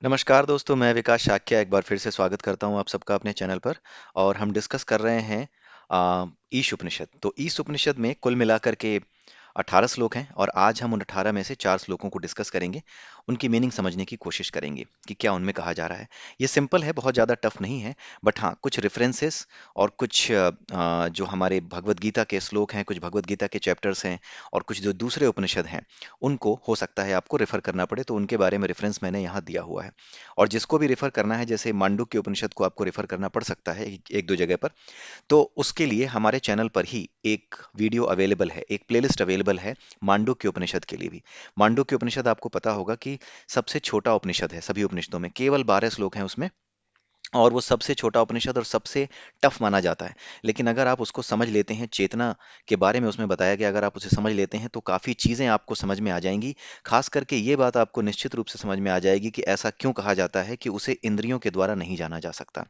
नमस्कार दोस्तों, मैं विकास शाक्य एक बार फिर से स्वागत करता हूं आप सबका अपने चैनल पर। और हम डिस्कस कर रहे हैं ईश उपनिषद। तो ईश उपनिषद में कुल मिलाकर के 18 श्लोक हैं और आज हम उन 18 में से 4 श्लोकों को डिस्कस करेंगे। उनकी मीनिंग समझने की कोशिश करेंगे कि क्या उनमें कहा जा रहा है। ये सिंपल है, बहुत ज़्यादा टफ नहीं है। बट हाँ, कुछ रेफरेंसेस और कुछ जो हमारे भगवत गीता के श्लोक हैं, कुछ भगवत गीता के चैप्टर्स हैं और कुछ जो दूसरे उपनिषद हैं, उनको हो सकता है आपको रेफर करना पड़े, तो उनके बारे में रेफरेंस मैंने यहाँ दिया हुआ है। और जिसको भी रेफर करना है, जैसे मांडुक्य उपनिषद को आपको रेफर करना पड़ सकता है एक दो जगह पर, तो उसके लिए हमारे चैनल पर ही एक वीडियो अवेलेबल है, एक प्लेलिस्ट अवेलेबल है मांडुक्य उपनिषद के लिए भी। मांडुक्य उपनिषद आपको पता होगा कि सबसे छोटा उपनिषद है सभी उपनिषदों में, केवल 12 श्लोक हैं उसमें। और वो सबसे छोटा उपनिषद और सबसे टफ माना जाता है। लेकिन अगर आप उसको समझ लेते हैं, चेतना के बारे में उसमें बताया गया, अगर आप उसे समझ लेते हैं तो काफ़ी चीज़ें आपको समझ में आ जाएंगी। खास करके ये बात आपको निश्चित रूप से समझ में आ जाएगी कि ऐसा क्यों कहा जाता है कि उसे इंद्रियों के द्वारा नहीं जाना जा सकता।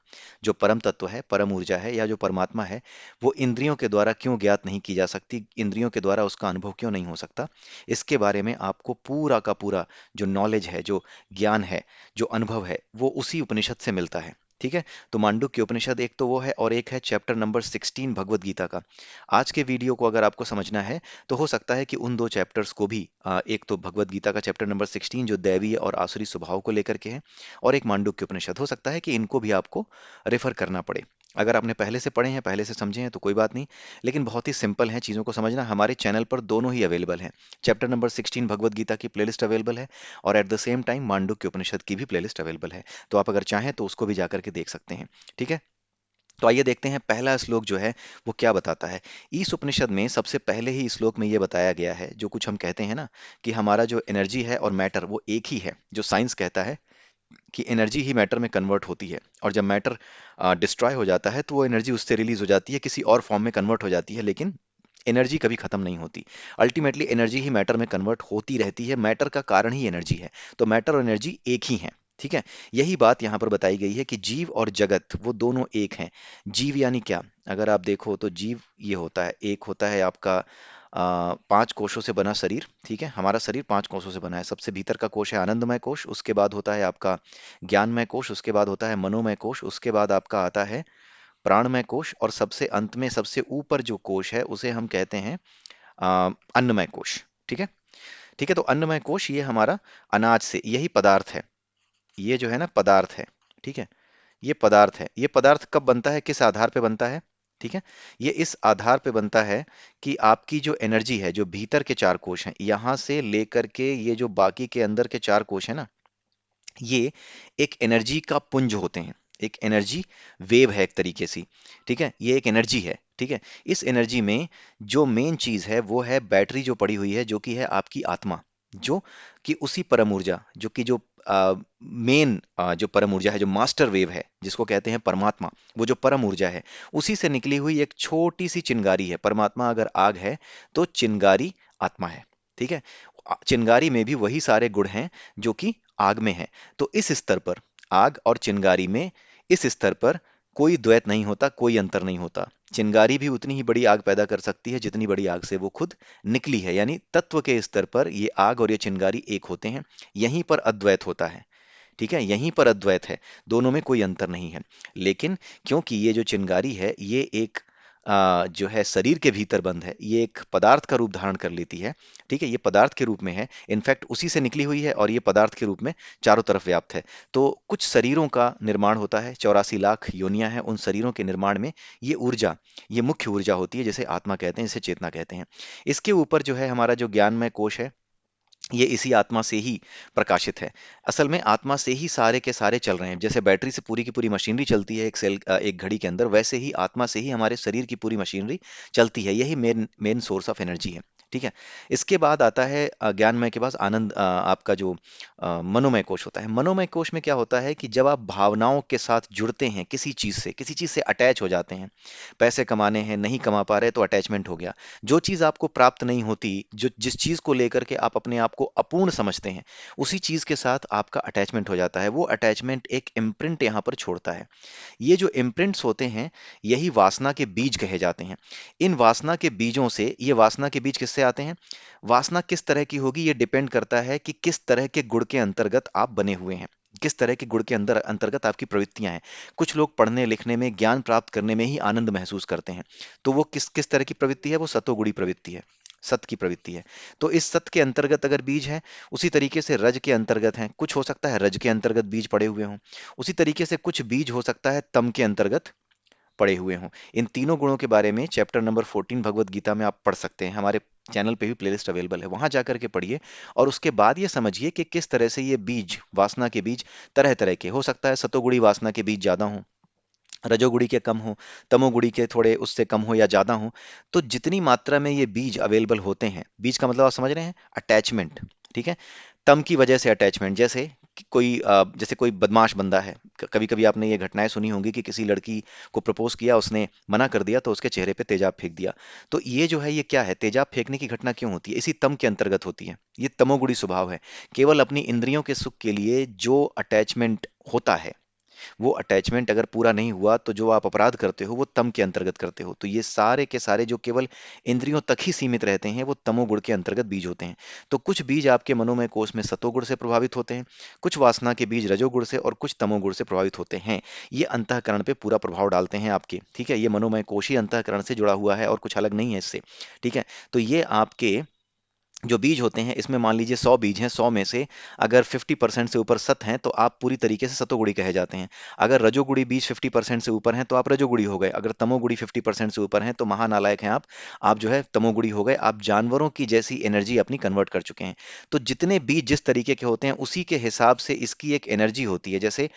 जो परम तत्व है, परम ऊर्जा है या जो परमात्मा है, वो इंद्रियों के द्वारा क्यों ज्ञात नहीं की जा सकती, इंद्रियों के द्वारा उसका अनुभव क्यों नहीं हो सकता। इसके बारे में आपको पूरा का पूरा जो नॉलेज है, जो ज्ञान है, जो अनुभव है, वो उसी उपनिषद से मिलता है। ठीक है। तो मांडुक्य उपनिषद एक तो वो है, और एक है चैप्टर नंबर 16 भगवत गीता का। आज के वीडियो को अगर आपको समझना है तो हो सकता है कि उन दो चैप्टर्स को भी, एक तो भगवत गीता का चैप्टर नंबर 16 जो दैवीय और आसुरी स्वभाव को लेकर के है, और एक मांडुक्य उपनिषद, हो सकता है कि इनको भी आपको रेफर करना पड़े। अगर आपने पहले से पढ़े हैं, पहले से समझे हैं तो कोई बात नहीं। लेकिन बहुत ही सिंपल है चीज़ों को समझना। हमारे चैनल पर दोनों ही अवेलेबल हैं। चैप्टर नंबर 16 भगवत गीता की प्लेलिस्ट अवेलेबल है, और at the same time Mandukya Upanishad की भी प्लेलिस्ट अवेलेबल है। तो आप अगर चाहें तो उसको भी जाकर के देख सकते हैं। ठीक है। तो आइए देखते हैं पहला श्लोक जो है वो क्या बताता है। इस उपनिषद में सबसे पहले ही श्लोक में ये बताया गया है, जो कुछ हम कहते हैं ना, कि हमारा जो एनर्जी है और मैटर वो एक ही है। जो साइंस कहता है कि एनर्जी ही मैटर में कन्वर्ट होती है, और जब मैटर डिस्ट्रॉय हो जाता है तो वो एनर्जी उससे रिलीज हो जाती है, किसी और फॉर्म में कन्वर्ट हो जाती है, लेकिन एनर्जी कभी खत्म नहीं होती। अल्टीमेटली एनर्जी ही मैटर में कन्वर्ट होती रहती है, मैटर का कारण ही एनर्जी है। तो मैटर और एनर्जी एक ही है। ठीक है। यही बात यहाँ पर बताई गई है कि जीव और जगत वो दोनों एक हैं। जीव यानी क्या? अगर आप देखो तो जीव ये होता है, एक होता है आपका 5 कोशों से बना शरीर। ठीक है। हमारा शरीर 5 कोशों से बना है। सबसे भीतर का कोश है आनंदमय कोश, उसके बाद होता है आपका ज्ञानमय कोश, उसके बाद होता है मनोमय कोश, उसके बाद आपका आता है प्राणमय कोश, और सबसे अंत में सबसे ऊपर जो कोश है उसे हम कहते हैं अन्नमय कोश। ठीक है। ठीक है। तो अन्नमय कोश ये हमारा अनाज से, यही पदार्थ है। ये जो है ना पदार्थ है। ठीक है। ये पदार्थ है। ये पदार्थ कब बनता है, किस आधार पे बनता है? ठीक है। ये इस आधार पे बनता है कि आपकी जो एनर्जी है, जो भीतर के 4 कोश हैं, यहां से लेकर के ये जो बाकी के अंदर के 4 कोश है ना, ये एक एनर्जी का पुंज होते हैं। एक एनर्जी वेव है एक तरीके से। ठीक है। ये एक एनर्जी है। ठीक है। इस एनर्जी में जो मेन चीज है वो है बैटरी जो पड़ी हुई है, जो कि है आपकी आत्मा। जो कि उसी परम ऊर्जा, जो कि जो मेन जो परम ऊर्जा है, जो मास्टर वेव है, जिसको कहते हैं परमात्मा, वो जो परम ऊर्जा है, उसी से निकली हुई एक छोटी सी चिंगारी है। परमात्मा अगर आग है तो चिंगारी आत्मा है। ठीक है। चिंगारी में भी वही सारे गुण हैं जो कि आग में है। तो इस स्तर पर, आग और चिंगारी में, इस स्तर पर कोई द्वैत नहीं होता, कोई अंतर नहीं होता। चिंगारी भी उतनी ही बड़ी आग पैदा कर सकती है जितनी बड़ी आग से वो खुद निकली है। यानी तत्व के स्तर पर ये आग और ये चिंगारी एक होते हैं। यहीं पर अद्वैत होता है। ठीक है। यहीं पर अद्वैत है। दोनों में कोई अंतर नहीं है। लेकिन क्योंकि ये जो चिंगारी है ये एक जो है शरीर के भीतर बंद है, ये एक पदार्थ का रूप धारण कर लेती है। ठीक है। ये पदार्थ के रूप में है, इनफैक्ट उसी से निकली हुई है, और ये पदार्थ के रूप में चारों तरफ व्याप्त है। तो कुछ शरीरों का निर्माण होता है, 84 लाख योनियां हैं। उन शरीरों के निर्माण में ये ऊर्जा, ये मुख्य ऊर्जा होती है, जिसे आत्मा कहते हैं, जिसे चेतना कहते हैं। इसके ऊपर जो है हमारा जो ज्ञानमय कोश है, ये इसी आत्मा से ही प्रकाशित है। असल में आत्मा से ही सारे के सारे चल रहे हैं। जैसे बैटरी से पूरी की पूरी मशीनरी चलती है एक सेल, एक घड़ी के अंदर, वैसे ही आत्मा से ही हमारे शरीर की पूरी मशीनरी चलती है। यही main main source of energy है। ठीक है। इसके बाद आता है ज्ञानमय के पास आनंद, आपका जो मनोमय कोश होता है। मनोमय कोश में क्या होता है कि जब आप भावनाओं के साथ जुड़ते हैं, किसी चीज से, किसी चीज से अटैच हो जाते हैं, पैसे कमाने हैं, नहीं कमा पा रहे तो अटैचमेंट हो गया। जो चीज आपको प्राप्त नहीं होती, जो जिस चीज को लेकर के आप अपने आप को अपूर्ण समझते हैं, उसी चीज के साथ आपका अटैचमेंट हो जाता है। वो अटैचमेंट एक इम्प्रिंट यहाँ पर छोड़ता है। ये जो इम्प्रिंट्स होते हैं, यही वासना के बीज कहे जाते हैं। इन वासना के बीजों से, ये वासना के बीज किससे आते हैं? वासना किस तरह की होगी ये डिपेंड करता है कि किस तरह के गुण के अंतर्गत आप बने हुए हैं। किस तरह के गुण के अंदर अंतर्गत आपकी प्रवृत्तियां हैं। कुछ लोग पढ़ने लिखने में, ज्ञान प्राप्त करने में ही आनंद महसूस करते हैं, तो वो किस किस तरह की प्रवृत्ति है, वो सतोगुणी प्रवृत्ति है, सत की प्रवृत्ति है। तो इस सत के अंतर्गत अगर बीज है, उसी तरीके से रज के अंतर्गत है, कुछ हो सकता है रज के अंतर्गत बीज पड़े हुए हों, उसी तरीके से कुछ बीज हो सकता है तम के अंतर्गत पड़े हुए हों। इन तीनों गुणों के बारे में चैप्टर नंबर 14 भगवत गीता में आप पढ़ सकते हैं। हमारे चैनल पे भी प्लेलिस्ट अवेलेबल है, वहां जाकर के पढ़िए और उसके बाद ये समझिए कि किस तरह से ये बीज, वासना के बीज तरह तरह के हो सकता है। सतोगुणी वासना के बीज ज्यादा हों, रजोगुणी के कम हो, तमोगुणी के थोड़े उससे कम हो या ज्यादा हो। तो जितनी मात्रा में ये बीज अवेलेबल होते हैं, बीज का मतलब आप समझ रहे हैं, अटैचमेंट, ठीक है। तम की वजह से अटैचमेंट, जैसे कि कोई जैसे कोई बदमाश बंदा है, कभी कभी आपने ये घटनाएं सुनी होंगी कि किसी लड़की को प्रपोज किया, उसने मना कर दिया तो उसके चेहरे पे तेजाब फेंक दिया। तो ये जो है, ये क्या है, तेजाब फेंकने की घटना क्यों होती है, इसी तम के अंतर्गत होती है। ये तमोगुणी स्वभाव है। केवल अपनी इंद्रियों के सुख के लिए जो अटैचमेंट होता है, वो अटैचमेंट अगर पूरा नहीं हुआ तो जो आप अपराध करते हो वो तम के अंतर्गत करते हो। तो ये सारे के सारे जो केवल इंद्रियों तक ही सीमित रहते हैं, वो तमोगुण के अंतर्गत बीज होते हैं। तो कुछ बीज आपके मनोमय कोष में सतोगुण से प्रभावित होते हैं, कुछ वासना के बीज रजोगुण से, और कुछ तमोगुण से प्रभावित होते हैं। ये अंतःकरण पे पूरा प्रभाव डालते हैं आपके, ठीक है। ये मनोमय कोश ही अंतःकरण से जुड़ा हुआ है और कुछ अलग नहीं है इससे, ठीक है। तो ये आपके जो बीज होते हैं, इसमें मान लीजिए 100 बीज हैं, 100 में से अगर 50% से ऊपर सत हैं तो आप पूरी तरीके से सतोगुणी कहे जाते हैं। अगर रजोगुणी बीज 50% से ऊपर हैं तो आप रजोगुणी हो गए। अगर तमोगुणी 50% से ऊपर हैं तो महानालायक हैं आप जो है तमोगुणी हो गए। आप जानवरों की जैसी एनर्जी अपनी कन्वर्ट कर चुके हैं। तो जितने बीज जिस तरीके के होते हैं, उसी के हिसाब से इसकी एक एनर्जी होती है। जैसे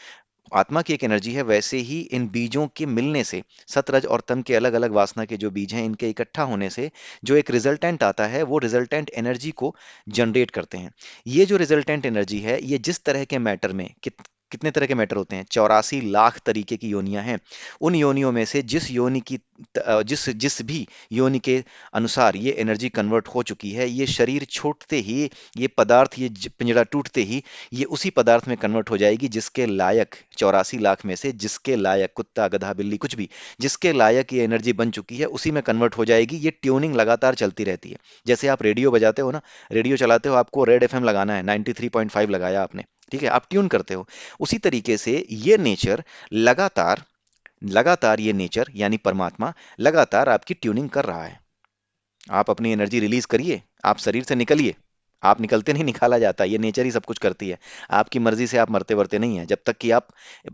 आत्मा की एक एनर्जी है, वैसे ही इन बीजों के मिलने से, सतरज और तम के अलग अलग वासना के जो बीज हैं, इनके इकट्ठा होने से जो एक रिजल्टेंट आता है, वो रिजल्टेंट एनर्जी को जनरेट करते हैं। ये जो रिजल्टेंट एनर्जी है, ये जिस तरह के मैटर में कितने तरह के मैटर होते हैं, 84 लाख तरीके की योनियां हैं। उन योनियों में से जिस योनि की जिस जिस भी योनि के अनुसार ये एनर्जी कन्वर्ट हो चुकी है, ये शरीर छोड़ते ही, ये पदार्थ, ये पिंजरा टूटते ही ये उसी पदार्थ में कन्वर्ट हो जाएगी जिसके लायक, 84 लाख में से जिसके लायक, कुत्ता गधा बिल्ली कुछ भी, जिसके लायक ये एनर्जी बन चुकी है, उसी में कन्वर्ट हो जाएगी। ये ट्यूनिंग लगातार चलती रहती है। जैसे आप रेडियो बजाते हो ना, रेडियो चलाते हो, आपको रेड एफएम लगाना है, 93.5 लगाया आपने, ठीक है, आप ट्यून करते हो। उसी तरीके से ये नेचर लगातार, लगातार ये नेचर यानी परमात्मा लगातार आपकी ट्यूनिंग कर रहा है। आप अपनी एनर्जी रिलीज करिए, आप शरीर से निकलिए, आप निकलते नहीं, निकाला जाता है। ये नेचर ही सब कुछ करती है। आपकी मर्जी से आप मरते वरते नहीं है, जब तक कि आप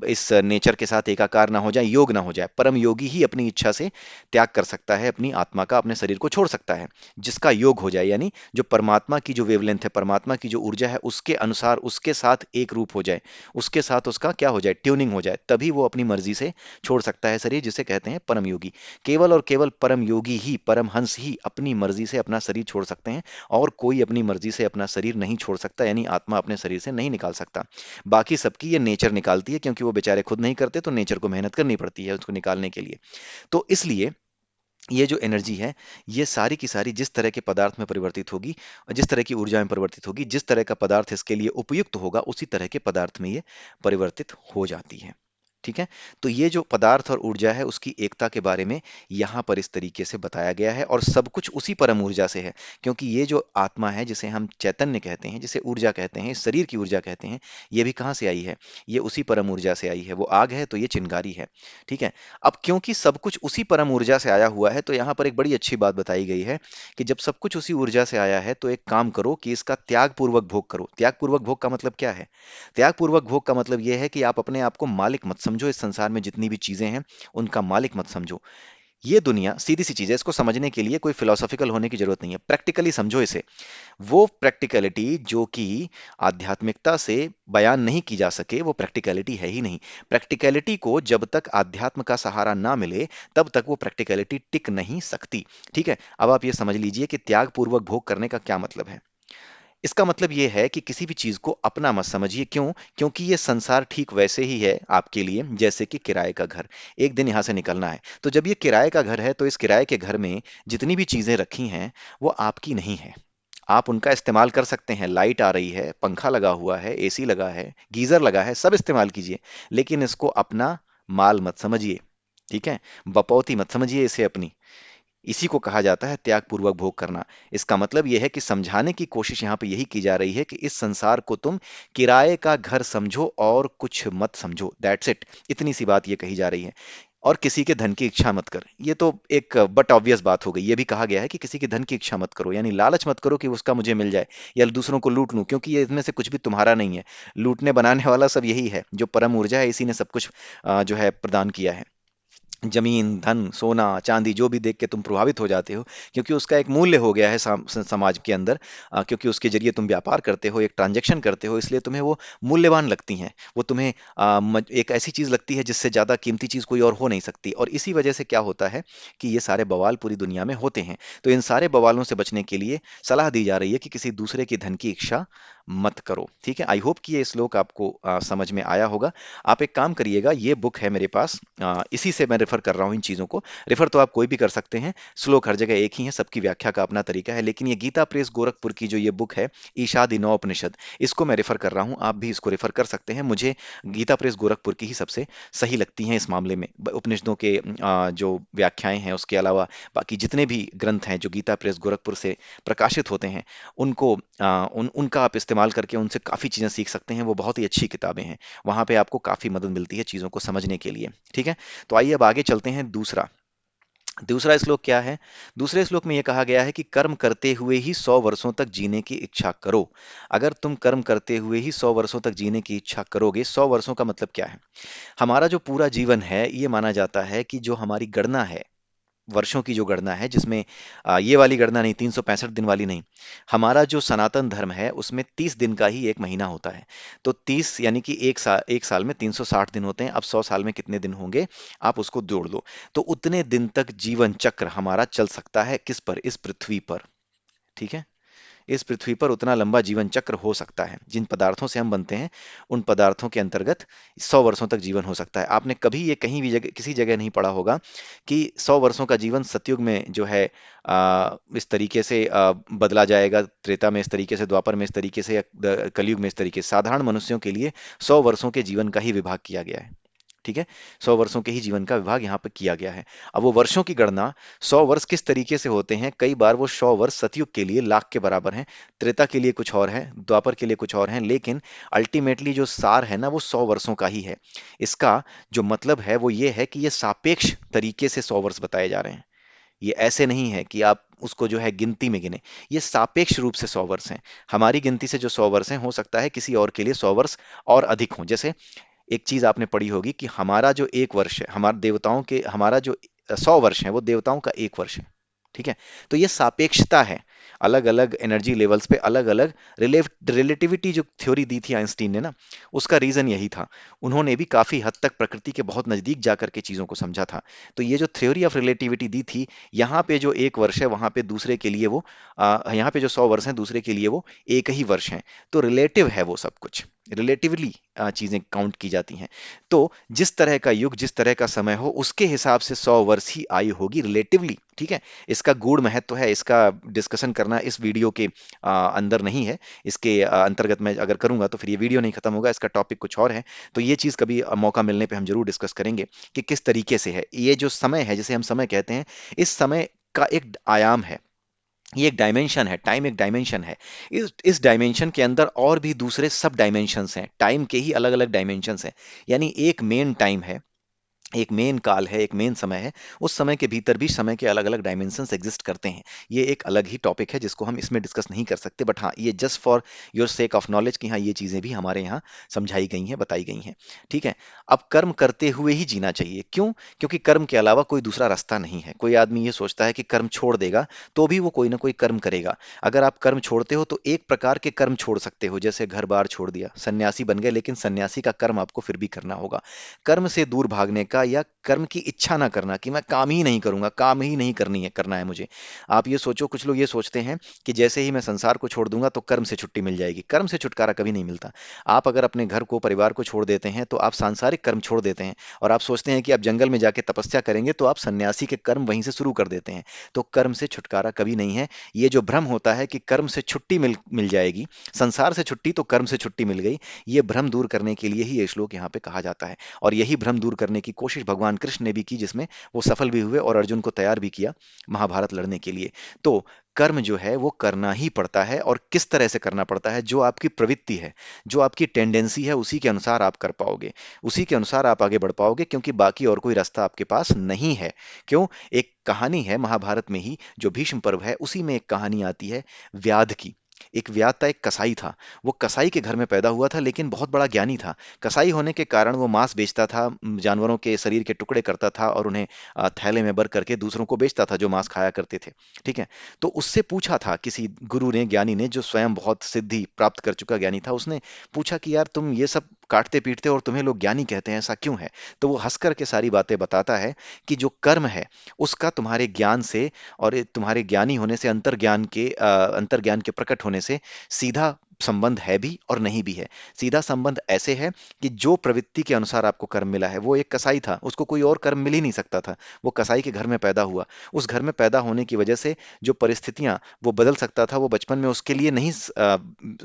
इस नेचर के साथ एकाकार ना हो जाए, योग ना हो जाए। परम योगी ही अपनी इच्छा से त्याग कर सकता है अपनी आत्मा का, अपने शरीर को छोड़ सकता है। जिसका योग हो जाए, यानी जो परमात्मा की जो वेवलेंथ है, परमात्मा की जो ऊर्जा है, उसके अनुसार उसके साथ एक रूप हो जाए, उसके साथ उसका क्या हो जाए, ट्यूनिंग हो जाए, तभी वो अपनी मर्जी से छोड़ सकता है शरीर, जिसे कहते हैं परम योगी। केवल और केवल परम योगी ही, परमहंस ही अपनी मर्जी से अपना शरीर छोड़ सकते हैं, और कोई अपनी मर्जी से अपना शरीर नहीं छोड़ सकता, यानी आत्मा अपने शरीर से नहीं निकाल सकता। बाकी सबकी ये नेचर निकालती है, क्योंकि वो बेचारे खुद नहीं करते, तो नेचर को मेहनत करनी पड़ती है उसको निकालने के लिए। तो इसलिए ये जो एनर्जी है, ये सारी की सारी जिस तरह के पदार्थ में परिवर्तित होगी, जिस तरह की ऊर्जा में परिवर्तित होगी, जिस तरह का पदार्थ इसके लिए उपयुक्त होगा, उसी तरह के पदार्थ में ये परिवर्तित हो जाती है, ठीक है। तो ये जो पदार्थ और ऊर्जा है, उसकी एकता के बारे में यहाँ पर इस तरीके से बताया गया है, और सब कुछ उसी परम ऊर्जा से है। क्योंकि ये जो आत्मा है, जिसे हम चैतन्य कहते हैं, जिसे ऊर्जा कहते हैं, इस शरीर की ऊर्जा कहते हैं, ये भी कहाँ से आई है, ये उसी परम ऊर्जा से आई है। वो आग है तो ये चिंगारी है, ठीक है। अब क्योंकि सब कुछ उसी परम ऊर्जा से आया हुआ है, तो यहाँ पर एक बड़ी अच्छी बात बताई गई है कि जब सब कुछ उसी ऊर्जा से आया है, तो एक काम करो कि इसका त्याग पूर्वक भोग करो। त्याग पूर्वक भोग का मतलब क्या है? त्याग पूर्वक भोग का मतलब यह है कि आप अपने आप को मालिक मत समझो, इस संसार में जितनी भी चीजें हैं उनका मालिक मत समझो। ये दुनिया सीधी सी चीज है, इसको समझने के लिए कोई फिलोसॉफिकल होने की जरूरत नहीं है, प्रैक्टिकली समझो इसे। वो प्रैक्टिकलिटी जो कि आध्यात्मिकता से बयान नहीं की जा सके, वो प्रैक्टिकलिटी है ही नहीं। प्रैक्टिकलिटी को जब तक आध्यात्म का सहारा ना मिले, तब तक वो प्रैक्टिकलिटी टिक नहीं सकती, ठीक है। अब आप ये समझ लीजिए कि त्याग पूर्वक भोग करने का क्या मतलब है। इसका मतलब यह है कि किसी भी चीज को अपना मत समझिए। क्यों? क्योंकि ये संसार ठीक वैसे ही है आपके लिए जैसे कि किराए का घर। एक दिन यहां से निकलना है, तो जब ये किराए का घर है, तो इस किराए के घर में जितनी भी चीजें रखी हैं, वो आपकी नहीं है। आप उनका इस्तेमाल कर सकते हैं, लाइट आ रही है, पंखा लगा हुआ है, एसी लगा है, गीजर लगा है, सब इस्तेमाल कीजिए, लेकिन इसको अपना माल मत समझिए, ठीक है। बपौती मत समझिए इसे अपनी। इसी को कहा जाता है त्याग पूर्वक भोग करना। इसका मतलब यह है कि समझाने की कोशिश यहाँ पे यही की जा रही है कि इस संसार को तुम किराए का घर समझो और कुछ मत समझो, दैट्स इट। इतनी सी बात ये कही जा रही है। और किसी के धन की इच्छा मत कर, ये तो एक बट ऑब्वियस बात हो गई। ये भी कहा गया है कि किसी के धन की इच्छा मत करो, यानी लालच मत करो कि उसका मुझे मिल जाए या दूसरों को लूट लूं, क्योंकि ये इसमें से कुछ भी तुम्हारा नहीं है। लूटने बनाने वाला सब यही है, जो परम ऊर्जा है, इसी ने सब कुछ जो है प्रदान किया है। जमीन, धन, सोना, चांदी जो भी देख के तुम प्रभावित हो जाते हो, क्योंकि उसका एक मूल्य हो गया है समाज के अंदर। क्योंकि उसके जरिए तुम व्यापार करते हो, एक ट्रांजैक्शन करते हो, इसलिए तुम्हें वो मूल्यवान लगती हैं। वो तुम्हें एक ऐसी चीज लगती है जिससे ज्यादा कीमती चीज कोई और हो नहीं सकती। और इसी वजह से क्या होता है कि ये सारे बवाल पूरी दुनिया में होते हैं। तो इन सारे बवालों से बचने के लिए सलाह दी जा रही है कि किसी दूसरे के धन की इच्छा मत करो। ठीक है, आई होप कि ये श्लोक आपको समझ में आया होगा। आप एक काम करिएगा, ये बुक है मेरे पास, इसी से मैं रेफर कर रहा हूँ इन चीज़ों को। रेफर तो आप कोई भी कर सकते हैं, श्लोक हर जगह एक ही है, सबकी व्याख्या का अपना तरीका है। लेकिन ये गीता प्रेस गोरखपुर की जो ये बुक है, ईशादिनोपनिषद, इसको मैं रेफर कर रहा हूँ। आप भी इसको रेफर कर सकते हैं। मुझे गीता प्रेस गोरखपुर की ही सबसे सही लगती हैं इस मामले में। उपनिषदों के जो व्याख्याएं हैं, उसके अलावा बाकी जितने भी ग्रंथ हैं जो गीता प्रेस गोरखपुर से प्रकाशित होते हैं, उनको उनका आप इस्तेमाल करके उनसे काफ़ी चीज़ें सीख सकते हैं। वो बहुत ही अच्छी किताबें हैं। वहाँ पे आपको काफ़ी मदद मिलती है चीज़ों को समझने के लिए। ठीक है, तो आइए अब आगे चलते हैं। दूसरा दूसरा श्लोक क्या है? दूसरे श्लोक में यह कहा गया है कि कर्म करते हुए ही 100 वर्षों तक जीने की इच्छा करो। अगर तुम कर्म करते हुए ही 100 वर्षों तक जीने की इच्छा करोगे, 100 वर्षों का मतलब क्या है? हमारा जो पूरा जीवन है, ये माना जाता है कि जो हमारी गणना है, वर्षों की जो गणना है, जिसमें ये वाली गणना नहीं, 365 दिन वाली नहीं। हमारा जो सनातन धर्म है उसमें 30 दिन का ही एक महीना होता है। तो 30 यानी कि एक साल में 360 दिन होते हैं। अब 100 साल में कितने दिन होंगे, आप उसको जोड़ लो। तो उतने दिन तक जीवन चक्र हमारा चल सकता है, किस पर? इस पृथ्वी पर। ठीक है, इस पृथ्वी पर उतना लंबा जीवन चक्र हो सकता है। जिन पदार्थों से हम बनते हैं, उन पदार्थों के अंतर्गत 100 वर्षों तक जीवन हो सकता है। आपने कभी ये कहीं भी जगह, किसी जगह नहीं पढ़ा होगा कि 100 वर्षों का जीवन सतयुग में जो है इस तरीके से बदला जाएगा, त्रेता में इस तरीके से, द्वापर में इस तरीके से, या कलयुग में इस तरीके से। साधारण मनुष्यों के लिए 100 वर्षों के जीवन का ही विभाग किया गया है। ठीक है, 100 वर्षों के ही जीवन का विभाग यहाँ पर किया गया है। अब वो वर्षों की गणना, 100 वर्ष किस तरीके से होते हैं? कई बार वो 100 वर्ष सतयुग के लिए लाख के बराबर हैं, त्रेता के लिए कुछ और है, द्वापर के लिए कुछ और है, लेकिन अल्टीमेटली जो सार है ना, वो 100 वर्षों का ही है। इसका जो मतलब है वो ये है कि ये सापेक्ष तरीके से 100 वर्ष बताए जा रहे हैं। ये ऐसे नहीं है कि आप उसको जो है गिनती में गिने, ये सापेक्ष रूप से 100 वर्ष हैं। हमारी गिनती से जो 100 वर्ष हैं, हो सकता है किसी और के लिए 100 वर्ष और अधिक हों। जैसे एक चीज आपने पढ़ी होगी कि हमारा जो एक वर्ष है, हमारे देवताओं के, हमारा जो 100 वर्ष है, वो देवताओं का एक वर्ष है। ठीक है, तो ये सापेक्षता है। अलग अलग एनर्जी लेवल्स पे अलग अलग रिलेटिविटी जो थ्योरी दी थी आइंस्टीन ने ना, उसका रीजन यही था। उन्होंने भी काफी हद तक प्रकृति के बहुत नजदीक जाकर के चीजों को समझा था। तो ये जो थ्योरी ऑफ रिलेटिविटी दी थी, यहाँ पे जो एक वर्ष है, वहां पे दूसरे के लिए वो यहाँ पे जो 100 वर्ष हैं, दूसरे के लिए वो एक ही वर्ष है। तो रिलेटिव है वो सब कुछ, रिलेटिवली चीजें काउंट की जाती हैं। तो जिस तरह का युग, जिस तरह का समय हो, उसके हिसाब से 100 वर्ष ही आयु होगी रिलेटिवली। ठीक है, इसका गूढ़ महत्व है, इसका डिस्कशन करना इस वीडियो के अंदर नहीं है। इसके अंतर्गत मैं अगर करूंगा तो फिर ये वीडियो नहीं खत्म होगा, इसका टॉपिक कुछ और है। तो ये चीज कभी मौका मिलने पे हम जरूर डिस्कस करेंगे कि किस तरीके से है ये जो समय है, जिसे हम समय कहते हैं। इस समय का एक आयाम है, ये एक डायमेंशन है, टाइम एक डायमेंशन है। इस डायमेंशन के अंदर और भी दूसरे सब डायमेंशंस हैं, टाइम के ही अलग अलग डायमेंशंस हैं। यानी एक मेन टाइम है, एक मेन काल है, एक मेन समय है। उस समय के भीतर भी समय के अलग अलग डायमेंशंस एग्जिस्ट करते हैं। ये एक अलग ही टॉपिक है जिसको हम इसमें डिस्कस नहीं कर सकते, बट हाँ, ये just for your sake of knowledge कि हाँ, ये चीजें भी हमारे यहाँ समझाई गई हैं, बताई गई हैं। ठीक है, अब कर्म करते हुए ही जीना चाहिए। क्यों? क्योंकि कर्म के अलावा कोई दूसरा रास्ता नहीं है। कोई आदमी ये सोचता है कि कर्म छोड़ देगा तो भी वो कोई ना कोई कर्म करेगा। अगर आप कर्म छोड़ते हो तो एक प्रकार के कर्म छोड़ सकते हो, जैसे घर बार छोड़ दिया, सन्यासी बन गए, लेकिन सन्यासी का कर्म आपको फिर भी करना होगा। कर्म से दूर भागने का या कर्म की इच्छा ना करना कि मैं काम ही नहीं करूंगा, काम ही नहीं करना है मुझे। आप ये सोचो, कुछ लोग ये सोचते हैं कि जैसे ही मैं संसार को छोड़ दूंगा तो कर्म से छुट्टी मिल जाएगी। कर्म से छुटकारा कभी नहीं मिलता। आप अगर अपने घर को, परिवार को छोड़ देते हैं तो आप सांसारिक कर्म छोड़ देते हैं, और आप सोचते हैं कि आप जंगल में जाके तपस्या करेंगे, तो आप सन्यासी के कर्म वहीं से शुरू कर देते हैं। तो कर्म से छुटकारा कभी नहीं है। ये जो भ्रम होता है कि कर्म से छुट्टी मिल मिल जाएगी, संसार से छुट्टी तो कर्म से छुट्टी मिल गई, ये भ्रम दूर करने के लिए ही ये श्लोक यहाँ पे कहा जाता है। और यही भ्रम दूर करने की कोशिश कोशिश भगवान कृष्ण ने भी की, जिसमें वो सफल भी हुए और अर्जुन को तैयार भी किया महाभारत लड़ने के लिए। तो कर्म जो है वो करना ही पड़ता है, और किस तरह से करना पड़ता है, जो आपकी प्रवृत्ति है, जो आपकी टेंडेंसी है, उसी के अनुसार आप कर पाओगे, उसी के अनुसार आप आगे बढ़ पाओगे, क्योंकि बाकी और कोई रास्ता आपके पास नहीं है। क्यों? एक कहानी है महाभारत में ही, जो भीष्म पर्व है उसी में एक कहानी आती है व्याध की। एक व्याध था, एक कसाई था। वो कसाई के घर में पैदा हुआ था, लेकिन बहुत बड़ा ज्ञानी था। कसाई होने के कारण वो मांस बेचता था, जानवरों के शरीर के टुकड़े करता था और उन्हें थैले में भर करके दूसरों को बेचता था, जो मांस खाया करते थे। ठीक है। तो उससे पूछा था किसी गुरु ने, ज्ञानी ने, जो स्वयं बहुत सिद्धि प्राप्त कर चुका ज्ञानी था, उसने पूछा कि यार तुम ये सब काटते पीटते और तुम्हें लोग ज्ञानी कहते हैं, ऐसा क्यों है? तो वो हंस करके सारी बातें बताता है कि जो कर्म है उसका तुम्हारे ज्ञान से और तुम्हारे ज्ञानी होने से, अंतर्ज्ञान के प्रकट होने से सीधा संबंध है भी और नहीं भी है। सीधा संबंध ऐसे है कि जो प्रवृत्ति के अनुसार आपको कर्म मिला है, वो एक कसाई था, उसको कोई और कर्म मिल ही नहीं सकता था। वो कसाई के घर में पैदा हुआ। उस घर में पैदा होने की वजह से जो परिस्थितियां वो बदल सकता था, वो बचपन में उसके लिए नहीं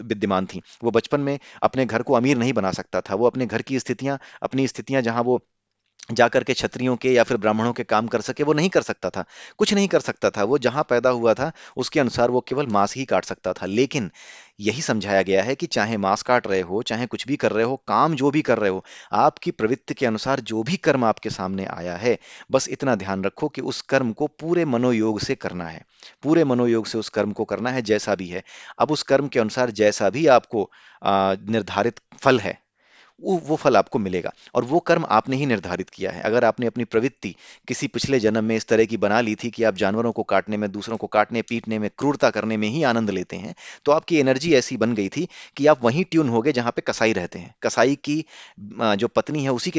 विद्यमान थी। वो बचपन में अपने घर को अमीर नहीं बना सकता था। वो अपने घर की स्थितियां, अपनी स्थितियां जहां वो जाकर के क्षत्रियों के या फिर ब्राह्मणों के काम कर सके, वो नहीं कर सकता था। कुछ नहीं कर सकता था। वो जहां पैदा हुआ था उसके अनुसार वो केवल मांस ही काट सकता था। लेकिन यही समझाया गया है कि चाहे मांस काट रहे हो, चाहे कुछ भी कर रहे हो, काम जो भी कर रहे हो, आपकी प्रवृत्ति के अनुसार जो भी कर्म आपके सामने आया है, बस इतना ध्यान रखो कि उस कर्म को पूरे मनोयोग से करना है। पूरे मनोयोग से उस कर्म को करना है, जैसा भी है। अब उस कर्म के अनुसार जैसा भी आपको निर्धारित फल है, वो फल आपको मिलेगा, और वो कर्म आपने ही निर्धारित किया है। अगर आपने अपनी प्रवृत्ति किसी पिछले जन्म में इस तरह की बना ली थी कि आप जानवरों को काटने में, दूसरों को काटने पीटने में, क्रूरता करने में ही आनंद लेते हैं, तो आपकी एनर्जी ऐसी बन गई थी कि आप वहीं ट्यून हो गए जहां पे कसाई रहते हैं। कसाई की जो पत्नी है, उसी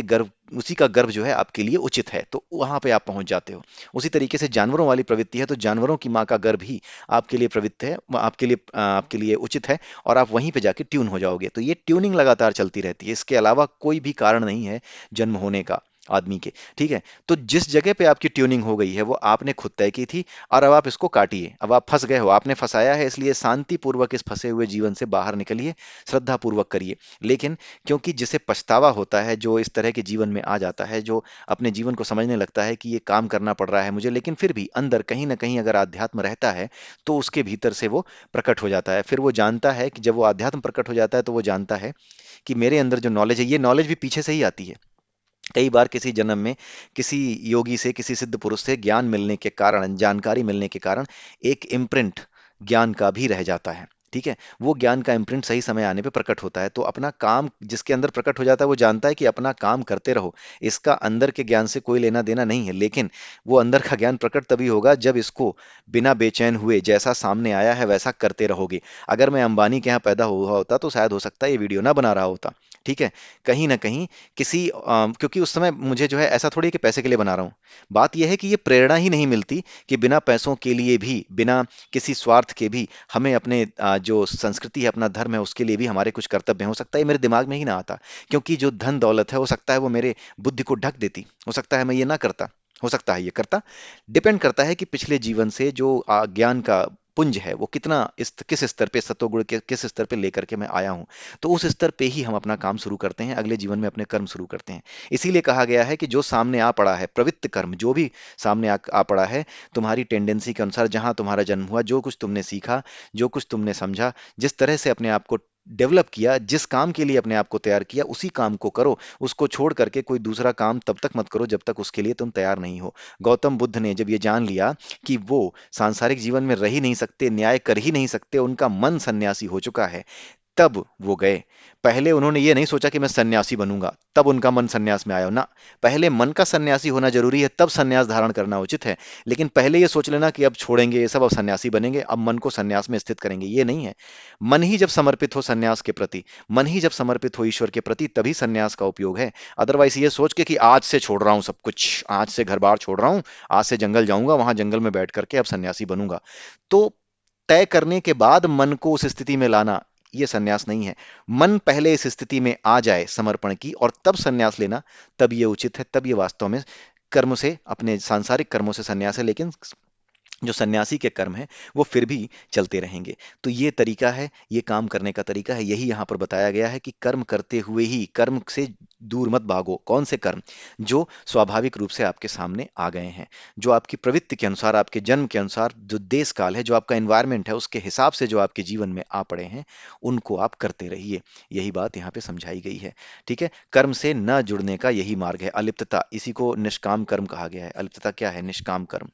का गर्भ जो है आपके लिए उचित है, तो वहां पे आप पहुंच जाते हो। उसी तरीके से जानवरों वाली प्रवृत्ति है, तो जानवरों की माँ का गर्भ ही आपके लिए प्रवृत्त है, आपके लिए उचित है, और आप वहीं पे जाके ट्यून हो जाओगे। तो ये ट्यूनिंग लगातार चलती रहती है, इसके अलावा कोई भी कारण नहीं है जन्म होने का आदमी के। ठीक है। तो जिस जगह पे आपकी ट्यूनिंग हो गई है वो आपने खुद तय की थी, और अब आप इसको काटिए। अब आप फंस गए हो, आपने फंसाया है, इसलिए शांति पूर्वक इस फंसे हुए जीवन से बाहर निकलिए, श्रद्धा पूर्वक करिए। लेकिन क्योंकि जिसे पछतावा होता है, जो इस तरह के जीवन में आ जाता है, जो अपने जीवन को समझने लगता है कि ये काम करना पड़ रहा है मुझे, लेकिन फिर भी अंदर कहीं ना कहीं अगर आध्यात्म रहता है, तो उसके भीतर से वो प्रकट हो जाता है। फिर वो जानता है कि जब वो आध्यात्म प्रकट हो जाता है, तो वो जानता है कि मेरे अंदर जो नॉलेज है, ये नॉलेज भी पीछे से ही आती है। कई बार किसी जन्म में किसी योगी से, किसी सिद्ध पुरुष से ज्ञान मिलने के कारण, जानकारी मिलने के कारण एक इम्प्रिंट ज्ञान का भी रह जाता है। ठीक है। वो ज्ञान का इम्प्रिंट सही समय आने पे प्रकट होता है, तो अपना काम जिसके अंदर प्रकट हो जाता है, वो जानता है कि अपना काम करते रहो, इसका अंदर के ज्ञान से कोई लेना देना नहीं है। लेकिन वो अंदर का ज्ञान प्रकट तभी होगा जब इसको बिना बेचैन हुए, जैसा सामने आया है वैसा करते रहोगे। अगर मैं अंबानी के यहाँ पैदा हुआ होता, तो शायद हो सकता है ये वीडियो ना बना रहा होता। ठीक है। कहीं ना कहीं क्योंकि उस समय मुझे जो है ऐसा थोड़ी है कि पैसे के लिए बना रहा हूँ। बात यह है कि ये प्रेरणा ही नहीं मिलती कि बिना पैसों के लिए भी, बिना किसी स्वार्थ के भी, हमें अपने जो संस्कृति है, अपना धर्म है, उसके लिए भी हमारे कुछ कर्तव्य हो सकता है, ये मेरे दिमाग में ही ना आता। क्योंकि जो धन दौलत है, हो सकता है वो मेरे बुद्धि को ढक देती, हो सकता है मैं ये ना करता, हो सकता है ये करता। डिपेंड करता है कि पिछले जीवन से जो ज्ञान का पुंज है वो किस स्तर पे, सतोगुण के किस स्तर पे लेकर के मैं आया हूं। तो उस स्तर पे ही हम अपना काम शुरू करते हैं, अगले जीवन में अपने कर्म शुरू करते हैं। इसीलिए कहा गया है कि जो सामने आ पड़ा है, प्रवृत्त कर्म जो भी सामने आ पड़ा है, तुम्हारी टेंडेंसी के अनुसार, जहां तुम्हारा जन्म हुआ, जो कुछ तुमने सीखा, जो कुछ तुमने समझा, जिस तरह से अपने आप को डेवलप किया, जिस काम के लिए अपने आप को तैयार किया, उसी काम को करो। उसको छोड़ करके कोई दूसरा काम तब तक मत करो जब तक उसके लिए तुम तैयार नहीं हो। गौतम बुद्ध ने जब ये जान लिया कि वो सांसारिक जीवन में रह ही नहीं सकते, न्याय कर ही नहीं सकते, उनका मन सन्यासी हो चुका है, तब वो गए। पहले उन्होंने ये नहीं सोचा कि मैं सन्यासी बनूंगा, तब उनका मन सन्यास में आया ना। पहले मन का सन्यासी होना जरूरी है, तब सन्यास धारण करना उचित है। लेकिन पहले ये सोच लेना कि अब छोड़ेंगे ये सब, अब सन्यासी बनेंगे, अब मन को सन्यास में स्थित करेंगे, ये नहीं है। मन ही जब समर्पित हो सन्यास के प्रति, मन ही जब समर्पित हो ईश्वर के प्रति, तभी सन्यास का उपयोग है। अदरवाइज ये सोच के कि आज से छोड़ रहा हूं सब कुछ, आज से घर बार छोड़ रहा हूं, आज से जंगल जाऊंगा, वहां जंगल में बैठ करके अब सन्यासी बनूंगा, तो तय करने के बाद मन को उस स्थिति में लाना, ये सन्यास नहीं है। मन पहले इस स्थिति में आ जाए समर्पण की, और तब सन्यास लेना, तब ये उचित है, तब ये वास्तव में कर्म से, अपने सांसारिक कर्मों से सन्यास है। लेकिन जो सन्यासी के कर्म है वो फिर भी चलते रहेंगे। तो ये तरीका है, ये काम करने का तरीका है, यही यहाँ पर बताया गया है कि कर्म करते हुए ही, कर्म से दूर मत भागो। कौन से कर्म? जो स्वाभाविक रूप से आपके सामने आ गए हैं, जो आपकी प्रवृत्ति के अनुसार, आपके जन्म के अनुसार, जो देश काल है, जो आपका एनवायरमेंट है, उसके हिसाब से जो आपके जीवन में आ पड़े हैं, उनको आप करते रहिए। यही बात यहाँ पे समझाई गई है। ठीक है, कर्म से न जुड़ने का यही मार्ग है, अलिप्तता। इसी को निष्काम कर्म कहा गया है। अलिप्तता क्या है? निष्काम कर्म,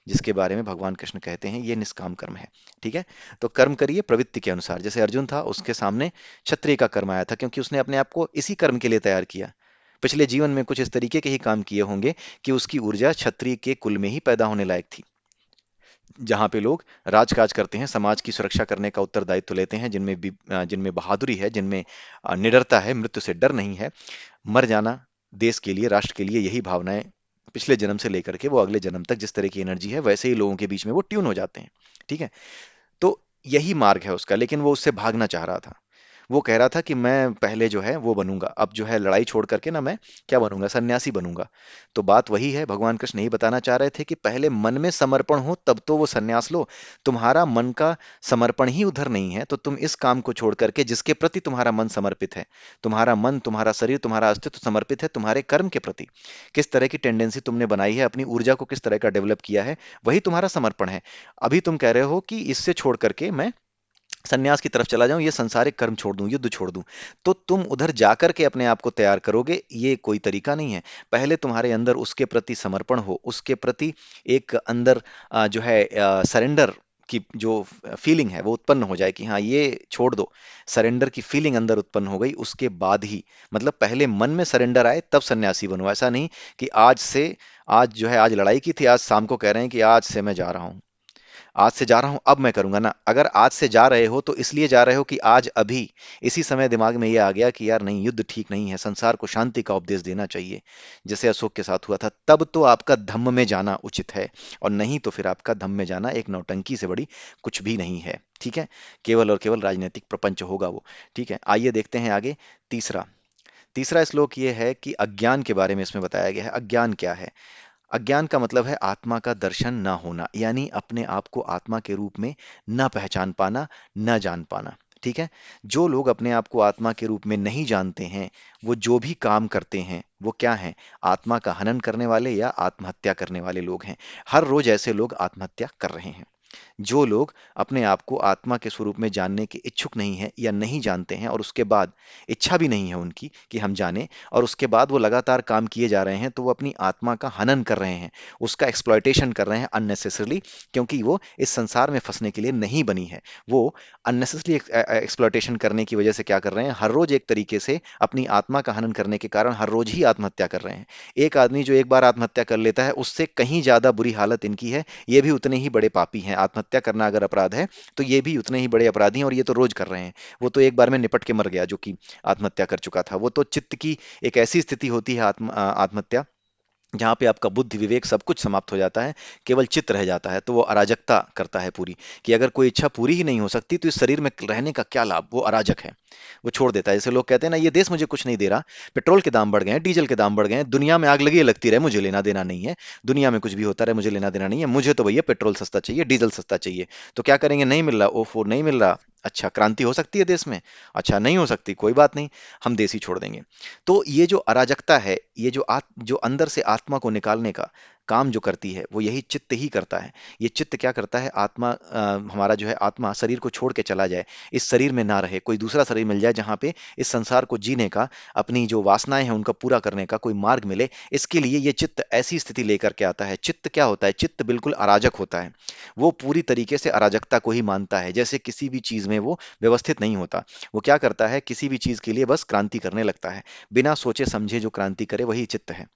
जिसके बारे में भगवान कृष्ण कहते हैं ये निष्काम कर्म है। ठीक है, तो कर्म करिए प्रवृत्ति के अनुसार। जैसे अर्जुन था, उसके सामने क्षत्रिय का कर्म आया था, क्योंकि उसने अपने आप को इसी कर्म के लिए तैयार किया। पिछले जीवन में कुछ इस तरीके के ही काम किए होंगे कि उसकी ऊर्जा क्षत्रिय के कुल में ही पैदा होने लायक थी, जहां पे लोग राजकाज करते हैं, समाज की सुरक्षा करने का उत्तरदायित्व लेते हैं, जिनमें बहादुरी है, जिनमें निडरता है, मृत्यु से डर नहीं है, मर जाना देश के लिए, राष्ट्र के लिए, यही भावनाएं पिछले जन्म से लेकर के वो अगले जन्म तक जिस तरह की एनर्जी है, वैसे ही लोगों के बीच में वो ट्यून हो जाते हैं। ठीक है, तो यही मार्ग है उसका, लेकिन वो उससे भागना चाह रहा था। वो कह रहा था कि मैं पहले जो है वो बनूंगा, अब जो है लड़ाई छोड़ करके ना मैं क्या बनूंगा, सन्यासी बनूंगा। तो बात वही है, भगवान कृष्ण यही बताना चाह रहे थे कि पहले मन में समर्पण हो तब तो वो सन्यास लो। तुम्हारा मन का समर्पण ही उधर नहीं है, तो तुम इस काम को छोड़ करके, जिसके प्रति तुम्हारा मन समर्पित है, तुम्हारा मन, तुम्हारा शरीर, तुम्हारा अस्तित्व समर्पित है तुम्हारे कर्म के प्रति, किस तरह की टेंडेंसी तुमने बनाई है, अपनी ऊर्जा को किस तरह का डेवलप किया है, वही तुम्हारा समर्पण है। अभी तुम कह रहे हो कि इससे छोड़ करके मैं सन्यास की तरफ चला जाऊं, ये संसारिक कर्म छोड़ दूं, युद्ध छोड़ दूं, तो तुम उधर जाकर के अपने आप को तैयार करोगे, ये कोई तरीका नहीं है। पहले तुम्हारे अंदर उसके प्रति समर्पण हो, उसके प्रति एक अंदर जो है सरेंडर की जो फीलिंग है वो उत्पन्न हो जाए कि हाँ ये छोड़ दो। सरेंडर की फीलिंग अंदर उत्पन्न हो गई, उसके बाद ही, मतलब पहले मन में सरेंडर आए तब सन्यासी बनो। ऐसा नहीं कि आज से, आज जो है आज लड़ाई की थी, आज शाम को कह रहे हैं कि आज से मैं जा रहा हूं, आज से जा रहा हूं अब मैं करूंगा ना। अगर आज से जा रहे हो तो इसलिए जा रहे हो कि आज अभी इसी समय दिमाग में ये आ गया कि यार नहीं, युद्ध ठीक नहीं है, संसार को शांति का उपदेश देना चाहिए, जैसे अशोक के साथ हुआ था, तब तो आपका धम्म में जाना उचित है। और नहीं तो फिर आपका धम्म में जाना एक नौटंकी से बड़ी कुछ भी नहीं है। ठीक है, केवल और केवल राजनीतिक प्रपंच होगा वो। ठीक है, आइए देखते हैं आगे। तीसरा तीसरा श्लोक ये है कि अज्ञान के बारे में इसमें बताया गया है। अज्ञान क्या है? अज्ञान का मतलब है आत्मा का दर्शन न होना, यानी अपने आप को आत्मा के रूप में न पहचान पाना, न जान पाना। ठीक है, जो लोग अपने आप को आत्मा के रूप में नहीं जानते हैं, वो जो भी काम करते हैं वो क्या है? आत्मा का हनन करने वाले या आत्महत्या करने वाले लोग हैं। हर रोज ऐसे लोग आत्महत्या कर रहे हैं। जो लोग अपने आप को आत्मा के स्वरूप में जानने के इच्छुक नहीं है या नहीं जानते हैं, और उसके बाद इच्छा भी नहीं है उनकी कि हम जानें, और उसके बाद वो लगातार काम किए जा रहे हैं, तो वो अपनी आत्मा का हनन कर रहे हैं, उसका एक्सप्लॉयटेशन कर रहे हैं अननेसेसरली, क्योंकि वो इस संसार में फंसने के लिए नहीं बनी है। वो अननेसेसरली एक्सप्लॉयटेशन करने की वजह से क्या कर रहे हैं? हर रोज एक तरीके से अपनी आत्मा का हनन करने के कारण हर रोज ही आत्महत्या कर रहे हैं। एक आदमी जो एक बार आत्महत्या कर लेता है, उससे कहीं ज्यादा बुरी हालत इनकी है। ये भी उतने ही बड़े पापी हैं। आत्महत्या करना अगर अपराध है, तो ये भी उतने ही बड़े अपराधी हैं, और ये तो रोज कर रहे हैं। वो तो एक बार में निपट के मर गया जो कि आत्महत्या कर चुका था। वो तो चित्त की एक ऐसी स्थिति होती है आत्महत्या, जहाँ पे आपका बुद्धि विवेक सब कुछ समाप्त हो जाता है, केवल चित्त रह जाता है। तो वो अराजकता करता है पूरी, कि अगर कोई इच्छा पूरी ही नहीं हो सकती तो इस शरीर में रहने का क्या लाभ? वो अराजक है, वो छोड़ देता है। जैसे लोग कहते हैं ना, ये देश मुझे कुछ नहीं दे रहा, पेट्रोल के दाम बढ़ गए हैं, डीजल के दाम बढ़ गए हैं, दुनिया में आग लगी है लगती रहे, मुझे लेना देना नहीं है, दुनिया में कुछ भी होता रहे, मुझे लेना देना नहीं है, मुझे तो भैया पेट्रोल सस्ता चाहिए, डीजल सस्ता चाहिए। तो क्या करेंगे? नहीं मिल रहा, ओफो नहीं मिल रहा, अच्छा क्रांति हो सकती है देश में? अच्छा नहीं हो सकती, कोई बात नहीं, हम देश ही छोड़ देंगे। तो ये जो अराजकता है, ये जो अंदर से आत्मा को निकालने का काम जो करती है, वो यही चित्त ही करता है। ये चित्त क्या करता है? आत्मा हमारा जो है आत्मा शरीर को छोड़ के चला जाए, इस शरीर में ना रहे, कोई दूसरा शरीर मिल जाए जहाँ पे इस संसार को जीने का, अपनी जो वासनाएं हैं उनका पूरा करने का कोई मार्ग मिले। इसके लिए ये चित्त ऐसी स्थिति लेकर के आता है। चित्त क्या होता है? चित्त बिल्कुल अराजक होता है। वो पूरी तरीके से अराजकता को ही मानता है, जैसे किसी भी चीज में वो व्यवस्थित नहीं होता। वो क्या करता है? किसी भी चीज के लिए बस क्रांति करने लगता है। बिना सोचे समझे जो क्रांति करे वही चित्त है।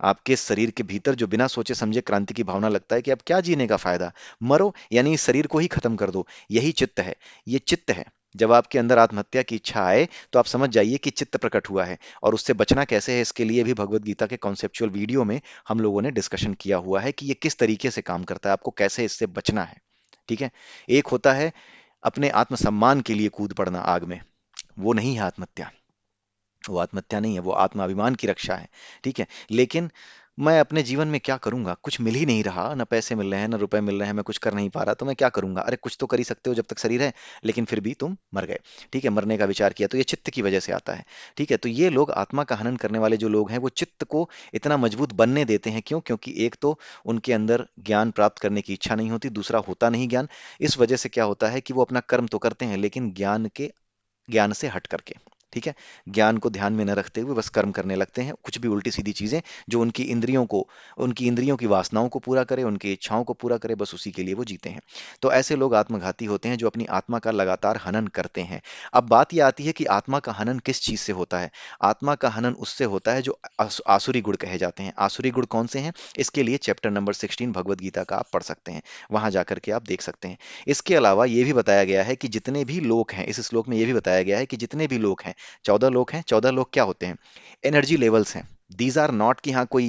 आपके शरीर के भीतर जो बिना सोचे समझे क्रांति की भावना लगता है कि अब क्या जीने का फायदा, मरो, यानी इस शरीर को ही खत्म कर दो, यही चित्त है। ये चित्त है। जब आपके अंदर आत्महत्या की इच्छा आए, तो आप समझ जाइए कि चित्त प्रकट हुआ है। और उससे बचना कैसे है, इसके लिए भी भगवत गीता के कॉन्सेप्चुअल वीडियो में हम लोगों ने डिस्कशन किया हुआ है कि ये किस तरीके से काम करता है, आपको कैसे इससे बचना है। ठीक है, एक होता है अपने आत्मसम्मान के लिए कूद पड़ना आग में, वो नहीं है आत्महत्या, वो आत्महत्या नहीं है, वो आत्माभिमान की रक्षा है। ठीक है, लेकिन मैं अपने जीवन में क्या करूंगा, कुछ मिल ही नहीं रहा, ना पैसे मिल रहे हैं ना रुपए मिल रहे हैं, मैं कुछ कर नहीं पा रहा, तो मैं क्या करूंगा। अरे कुछ तो कर ही सकते हो जब तक शरीर है, लेकिन फिर भी तुम मर गए। ठीक है, मरने का विचार किया, तो ये चित्त की वजह से आता है। ठीक है, तो ये लोग आत्मा का हनन करने वाले जो लोग हैं वो चित्त को इतना मजबूत बनने देते हैं। क्यों? क्योंकि एक तो उनके अंदर ज्ञान प्राप्त करने की इच्छा नहीं होती, दूसरा होता नहीं ज्ञान। इस वजह से क्या होता है कि वो अपना कर्म तो करते हैं, लेकिन ज्ञान से हट करके। ठीक है, ज्ञान को ध्यान में न रखते हुए बस कर्म करने लगते हैं, कुछ भी उल्टी सीधी चीजें जो उनकी इंद्रियों की वासनाओं को पूरा करे, उनकी इच्छाओं को पूरा करे, बस उसी के लिए वो जीते हैं। तो ऐसे लोग आत्मघाती होते हैं जो अपनी आत्मा का लगातार हनन करते हैं। अब बात यह आती है कि आत्मा का हनन किस चीज से होता है। आत्मा का हनन उससे होता है जो आसुरी गुण कहे जाते हैं। आसुरी गुण कौन से हैं? इसके लिए चैप्टर नंबर 16 भगवत गीता का आप पढ़ सकते हैं, वहां जाकर के आप देख सकते हैं। इसके अलावा ये भी बताया गया है कि जितने भी लोग हैं, इस श्लोक में ये भी बताया गया है कि जितने भी लोग हैं, 14 लोग हैं। 14 लोग क्या होते हैं? एनर्जी लेवल्स हैं। दीज आर नॉट कि हाँ कोई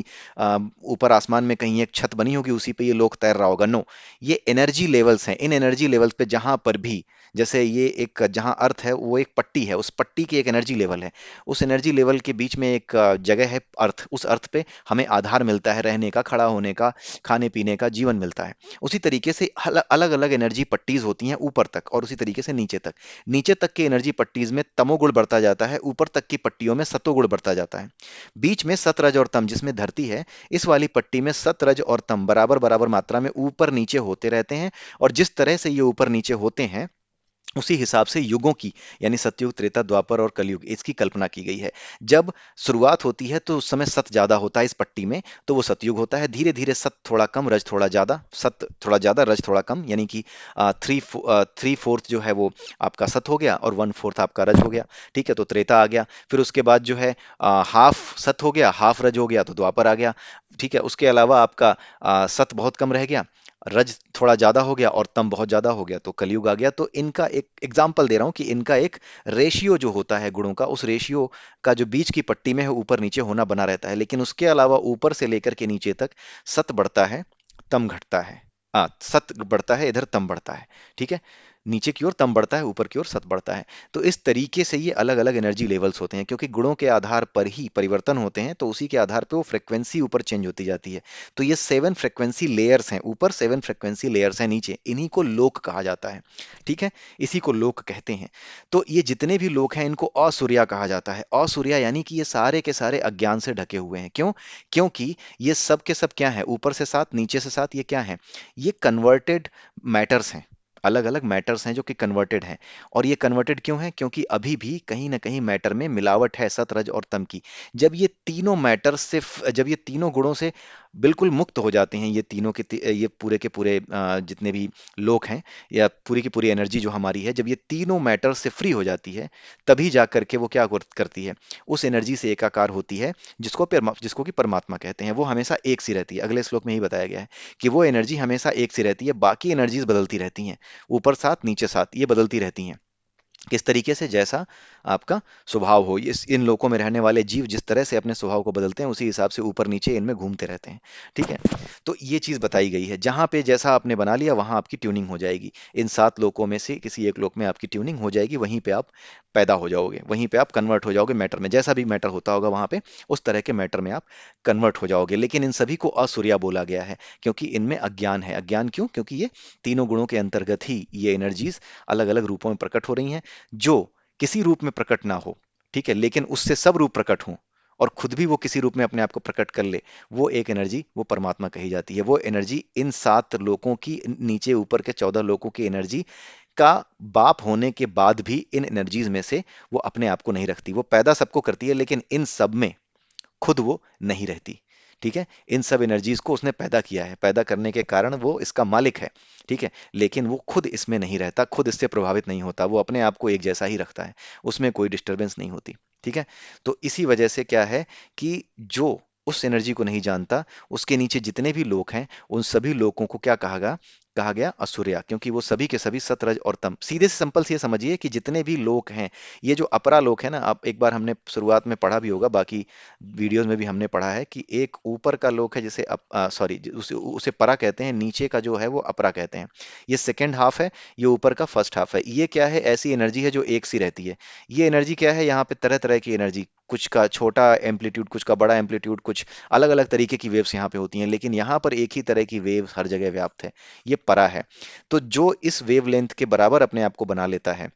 ऊपर आसमान में कहीं एक छत बनी होगी उसी पे ये लोग तैर रहा होगा। नो, ये एनर्जी लेवल्स हैं। इन एनर्जी लेवल्स पे जहां पर भी, जैसे ये एक जहां अर्थ है वो एक पट्टी है, उस पट्टी की एक एनर्जी लेवल है। उस एनर्जी लेवल के बीच में एक जगह है अर्थ। उस अर्थ पे हमें आधार मिलता है रहने का, खड़ा होने का, खाने पीने का, जीवन मिलता है। उसी तरीके से अलग अलग एनर्जी पट्टीज होती हैं ऊपर तक, और उसी तरीके से नीचे तक। नीचे तक के एनर्जी पट्टीज में तमोगुण बढ़ता जाता है, ऊपर तक की पट्टियों में सतोगुण बढ़ता जाता है। बीच में सतरज और तम, जिसमें धरती है, इस वाली पट्टी में सतरज और तम बराबर बराबर मात्रा में ऊपर नीचे होते रहते हैं। और जिस तरह से ये ऊपर नीचे होते हैं, उसी हिसाब से युगों की, यानी सतयुग, त्रेता, द्वापर और कलयुग, इसकी कल्पना की गई है। जब शुरुआत होती है तो उस समय सत ज्यादा होता है इस पट्टी में, तो वो सतयुग होता है। धीरे धीरे सत थोड़ा कम, रज थोड़ा ज्यादा, सत थोड़ा ज्यादा, रज थोड़ा कम, यानी कि थ्री फोर्थ जो है वो आपका सत हो गया और वन फोर्थ आपका रज हो गया। ठीक है, तो त्रेता आ गया। फिर उसके बाद जो है हाफ सत हो गया, हाफ रज हो गया, तो द्वापर आ गया। ठीक है, उसके अलावा आपका सत बहुत कम रह गया, रज थोड़ा ज्यादा हो गया और तम बहुत ज्यादा हो गया, तो कलयुग आ गया। तो इनका एक एग्जाम्पल दे रहा हूं कि इनका एक रेशियो जो होता है गुणों का, उस रेशियो का जो बीच की पट्टी में है ऊपर नीचे होना बना रहता है। लेकिन उसके अलावा ऊपर से लेकर के नीचे तक सत बढ़ता है, तम घटता है। सत बढ़ता है, इधर तम बढ़ता है। ठीक है, नीचे की ओर तम बढ़ता है, ऊपर की ओर सत बढ़ता है। तो इस तरीके से ये अलग अलग एनर्जी लेवल्स होते हैं, क्योंकि गुणों के आधार पर ही परिवर्तन होते हैं, तो उसी के आधार पर वो फ्रिक्वेंसी ऊपर चेंज होती जाती है। तो ये 7 फ्रिक्वेंसी लेयर्स हैं, ऊपर 7 फ्रिक्वेंसी लेयर्स हैं नीचे, इन्हीं को लोक कहा जाता है। ठीक है, इसी को लोक कहते हैं। तो ये जितने भी लोक हैं इनको असुरिया कहा जाता है। असुरिया यानी कि ये सारे के सारे अज्ञान से ढके हुए हैं। क्यों? क्योंकि ये सब के सब क्या है, ऊपर से सात नीचे से सात, ये क्या है? ये कन्वर्टेड मैटर्स हैं। अलग अलग मैटर्स हैं जो कि कन्वर्टेड हैं। और ये कन्वर्टेड क्यों है? क्योंकि अभी भी कहीं ना कहीं मैटर में मिलावट है, सत रज और तम की। जब ये तीनों मैटर्स से जब ये तीनों गुणों से बिल्कुल मुक्त हो जाते हैं, ये पूरे के पूरे जितने भी लोग हैं, या पूरी की पूरी एनर्जी जो हमारी है, जब ये तीनों मैटर से फ्री हो जाती है, तभी जा करके वो क्या करती है, उस एनर्जी से एकाकार होती है, जिसको कि परमात्मा कहते हैं। वो हमेशा एक सी रहती है। अगले श्लोक में ही बताया गया है कि वो एनर्जी हमेशा एक सी रहती है, बाकी एनर्जीज बदलती रहती हैं। ऊपर सात नीचे सात ये बदलती रहती हैं। किस तरीके से? जैसा आपका स्वभाव हो। इस इन लोकों में रहने वाले जीव जिस तरह से अपने स्वभाव को बदलते हैं, उसी हिसाब से ऊपर नीचे इनमें घूमते रहते हैं। ठीक है, तो ये चीज बताई गई है। जहां पे जैसा आपने बना लिया वहां आपकी ट्यूनिंग हो जाएगी। इन 7 लोकों में से किसी एक लोक में आपकी ट्यूनिंग हो जाएगी, वहीं पे आप पैदा हो जाओगे, वहीं पे आप कन्वर्ट हो जाओगे मैटर में। जैसा भी मैटर होता होगा वहां पे, उस तरह के मैटर में आप कन्वर्ट हो जाओगे। लेकिन इन सभी को असुरिया बोला गया है, क्योंकि इनमें अज्ञान है। अज्ञान क्यों? क्योंकि ये तीनों गुणों के अंतर्गत ही ये एनर्जीज अलग अलग रूपों में प्रकट हो रही हैं, जो किसी रूप में प्रकट ना हो। ठीक है, लेकिन उससे सब रूप प्रकट हों, और खुद भी वो किसी रूप में अपने आप को प्रकट कर ले, वो एक एनर्जी, वो परमात्मा कही जाती है। वो एनर्जी इन 7 लोकों की, नीचे ऊपर के 14 लोकों की एनर्जी का बाप होने के बाद भी इन एनर्जीज में से वो अपने आप को नहीं रखती। वो पैदा सबको करती है, लेकिन इन सब में खुद वो नहीं रहती। ठीक है, इन सब एनर्जीज को उसने पैदा किया है, पैदा करने के कारण वो इसका मालिक है। ठीक है, लेकिन वो खुद इसमें नहीं रहता, खुद इससे प्रभावित नहीं होता, वो अपने आप को एक जैसा ही रखता है, उसमें कोई डिस्टरबेंस नहीं होती। ठीक है, तो इसी वजह से क्या है कि जो उस एनर्जी को नहीं जानता, उसके नीचे जितने भी लोग हैं, उन सभी लोगों को क्या कहा गया कहा गया असुरिया, क्योंकि वो सभी के सभी सतरज और तम। सीधे से सिंपल से ये समझिए कि जितने भी लोक हैं, ये जो अपरा लोक है ना, आप एक बार हमने शुरुआत में पढ़ा भी होगा, बाकी वीडियोस में भी हमने पढ़ा है कि एक ऊपर का लोक है जिसे सॉरी, उसे परा कहते हैं, नीचे का जो है वो अपरा कहते हैं। ये सेकेंड हाफ है, ये ऊपर का फर्स्ट हाफ है। ये क्या है? ऐसी एनर्जी है जो एक सी रहती है। ये एनर्जी क्या है? यहाँ पे तरह तरह की एनर्जी, कुछ का छोटा एम्पलीट्यूड, कुछ का बड़ा एम्पलीट्यूड, कुछ अलग अलग तरीके की वेव्स यहाँ पे होती हैं, लेकिन यहाँ पर एक ही तरह की वेव्स हर जगह व्याप्त है। ये परा है। तो जो इस वेवलेंथ के बराबर अपने आप को बना लेता है,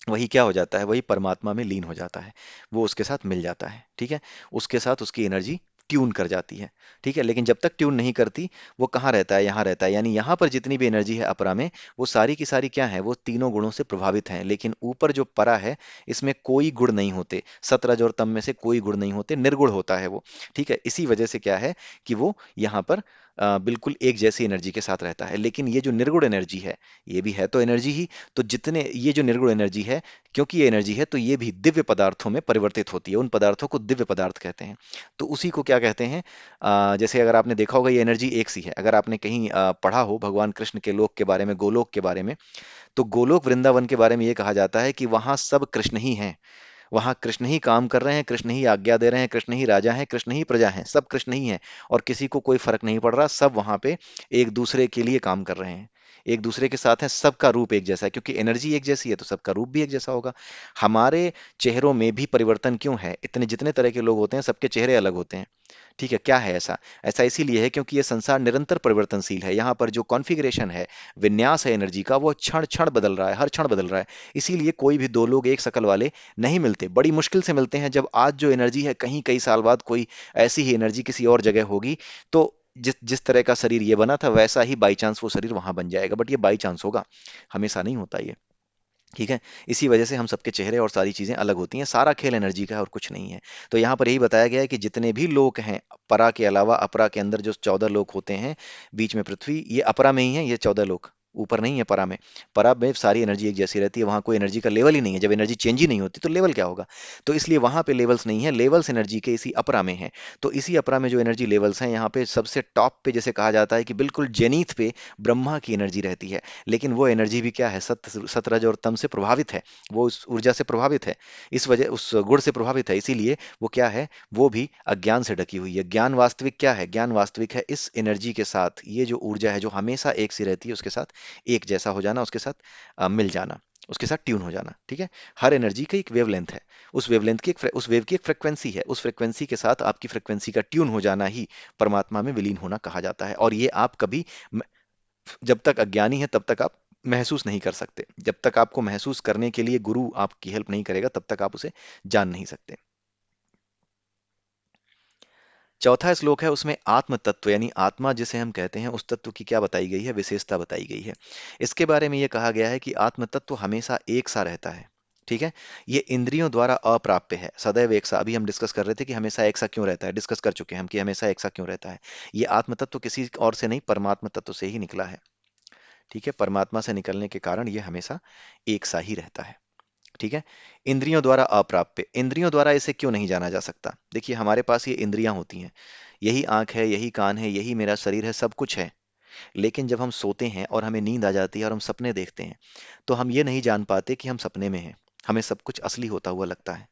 वही क्या हो जाता है? वही परमात्मा में लीन हो जाता है, वो उसके साथ मिल जाता है। ठीक है, उसके साथ उसकी एनर्जी ट्यून कर जाती है। ठीक है, लेकिन जब तक ट्यून नहीं करती, वो कहाँ रहता है? यहाँ रहता है। यानी यहाँ पर जितनी भी एनर्जी है अपरा में, वो सारी की सारी क्या है? वो तीनों गुणों से प्रभावित हैं। लेकिन ऊपर जो परा है, इसमें कोई गुण नहीं होते, सतरज और तम में से कोई गुण नहीं होते, निर्गुण होता है वो। ठीक है, इसी वजह से क्या है कि वो यहाँ पर बिल्कुल एक जैसी एनर्जी के साथ रहता है। लेकिन ये जो निर्गुण एनर्जी है, ये भी है तो एनर्जी ही। तो जितने ये जो निर्गुण एनर्जी है, क्योंकि ये एनर्जी है, तो ये भी दिव्य पदार्थों में परिवर्तित होती है। उन पदार्थों को दिव्य पदार्थ कहते हैं। तो उसी को क्या कहते हैं? जैसे अगर आपने देखा होगा, ये एनर्जी एक सी है। अगर आपने कहीं पढ़ा हो भगवान कृष्ण के लोक के बारे में, गोलोक के बारे में, तो गोलोक वृंदावन के बारे में ये कहा जाता है कि वहां सब कृष्ण ही हैं। वहां कृष्ण ही काम कर रहे हैं, कृष्ण ही आज्ञा दे रहे हैं, कृष्ण ही राजा हैं, कृष्ण ही प्रजा हैं, सब कृष्ण ही हैं। और किसी को कोई फर्क नहीं पड़ रहा, सब वहां पे एक दूसरे के लिए काम कर रहे हैं, एक दूसरे के साथ हैं। सबका रूप एक जैसा है, क्योंकि एनर्जी एक जैसी है तो सबका रूप भी एक जैसा होगा। हमारे चेहरों में भी परिवर्तन क्यों है? इतने जितने तरह के लोग होते हैं, सबके चेहरे अलग होते हैं। ठीक है, क्या है ऐसा? ऐसा इसीलिए है क्योंकि ये संसार निरंतर परिवर्तनशील है। यहाँ पर जो कॉन्फ़िगरेशन है, विन्यास है एनर्जी का, वो क्षण क्षण बदल रहा है, हर क्षण बदल रहा है। इसीलिए कोई भी दो लोग एक शकल वाले नहीं मिलते, बड़ी मुश्किल से मिलते हैं। जब आज जो एनर्जी है, कहीं कई साल बाद कोई ऐसी ही एनर्जी किसी और जगह होगी, तो जिस जिस तरह का शरीर ये बना था, वैसा ही बाई चांस वो शरीर वहां बन जाएगा। बट ये बाई चांस होगा, हमेशा नहीं होता ये। ठीक है, इसी वजह से हम सबके चेहरे और सारी चीजें अलग होती हैं। सारा खेल एनर्जी का है और कुछ नहीं है। तो यहाँ पर यही बताया गया है कि जितने भी लोक हैं, परा के अलावा अपरा के अंदर जो 14 लोक होते हैं, बीच में पृथ्वी, ये अपरा में ही है, ये 14 लोक ऊपर नहीं है परा में। परा में सारी एनर्जी एक जैसी रहती है, वहां कोई एनर्जी का लेवल ही नहीं है। जब एनर्जी चेंज ही नहीं होती तो लेवल क्या होगा? तो इसलिए वहां पे लेवल्स नहीं है, लेवल्स एनर्जी के इसी अपरा में है। तो इसी अपरा में जो एनर्जी लेवल्स हैं, यहाँ पे सबसे टॉप पे, जैसे कहा जाता है कि बिल्कुल जेनीथ पे ब्रह्मा की एनर्जी रहती है। लेकिन वो एनर्जी भी क्या है? सतरज और तम से प्रभावित है, वो उस ऊर्जा से प्रभावित है, इस वजह उस गुण से प्रभावित है। इसीलिए वो क्या है? वो भी अज्ञान से ढकी हुई है। ज्ञान वास्तविक क्या है? ज्ञान वास्तविक है इस एनर्जी के साथ, ये जो ऊर्जा है जो हमेशा एक सी रहती है, उसके साथ एक जैसा हो जाना, उसके साथ मिल जाना, उसके साथ ट्यून हो जाना। ठीक है, हर एनर्जी की एक वेवलेंथ है, उस वेवलेंथ की उस वेव की एक फ्रिक्वेंसी है, उस फ्रिक्वेंसी के साथ आपकी फ्रिक्वेंसी का ट्यून हो जाना ही परमात्मा में विलीन होना कहा जाता है। और ये आप कभी, जब तक अज्ञानी है तब तक आप महसूस नहीं कर सकते। जब तक आपको महसूस करने के लिए गुरु आपकी हेल्प नहीं करेगा, तब तक आप उसे जान नहीं सकते। चौथा श्लोक है, उसमें आत्म तत्व यानी आत्मा जिसे हम कहते हैं, उस तत्व की क्या बताई गई है? विशेषता बताई गई है। इसके बारे में यह कहा गया है कि आत्म तत्व हमेशा एक सा रहता है। ठीक है, ये इंद्रियों द्वारा अप्राप्य है, सदैव एक सा। अभी हम डिस्कस कर रहे थे कि हमेशा एक सा क्यों रहता है, डिस्कस कर चुके हैं हम कि हमेशा एक सा क्यों रहता है। ये आत्म तत्व किसी और से नहीं, परमात्मा तत्व से ही निकला है। ठीक है, परमात्मा से निकलने के कारण ये हमेशा एक सा ही रहता है। ठीक है, इंद्रियों द्वारा अप्राप्य, इंद्रियों द्वारा इसे क्यों नहीं जाना जा सकता? देखिए, हमारे पास ये इंद्रियां होती हैं, यही आंख है, यही कान है, यही मेरा शरीर है, सब कुछ है। लेकिन जब हम सोते हैं और हमें नींद आ जाती है और हम सपने देखते हैं, तो हम ये नहीं जान पाते कि हम सपने में हैं। हमें सब कुछ असली होता हुआ लगता है।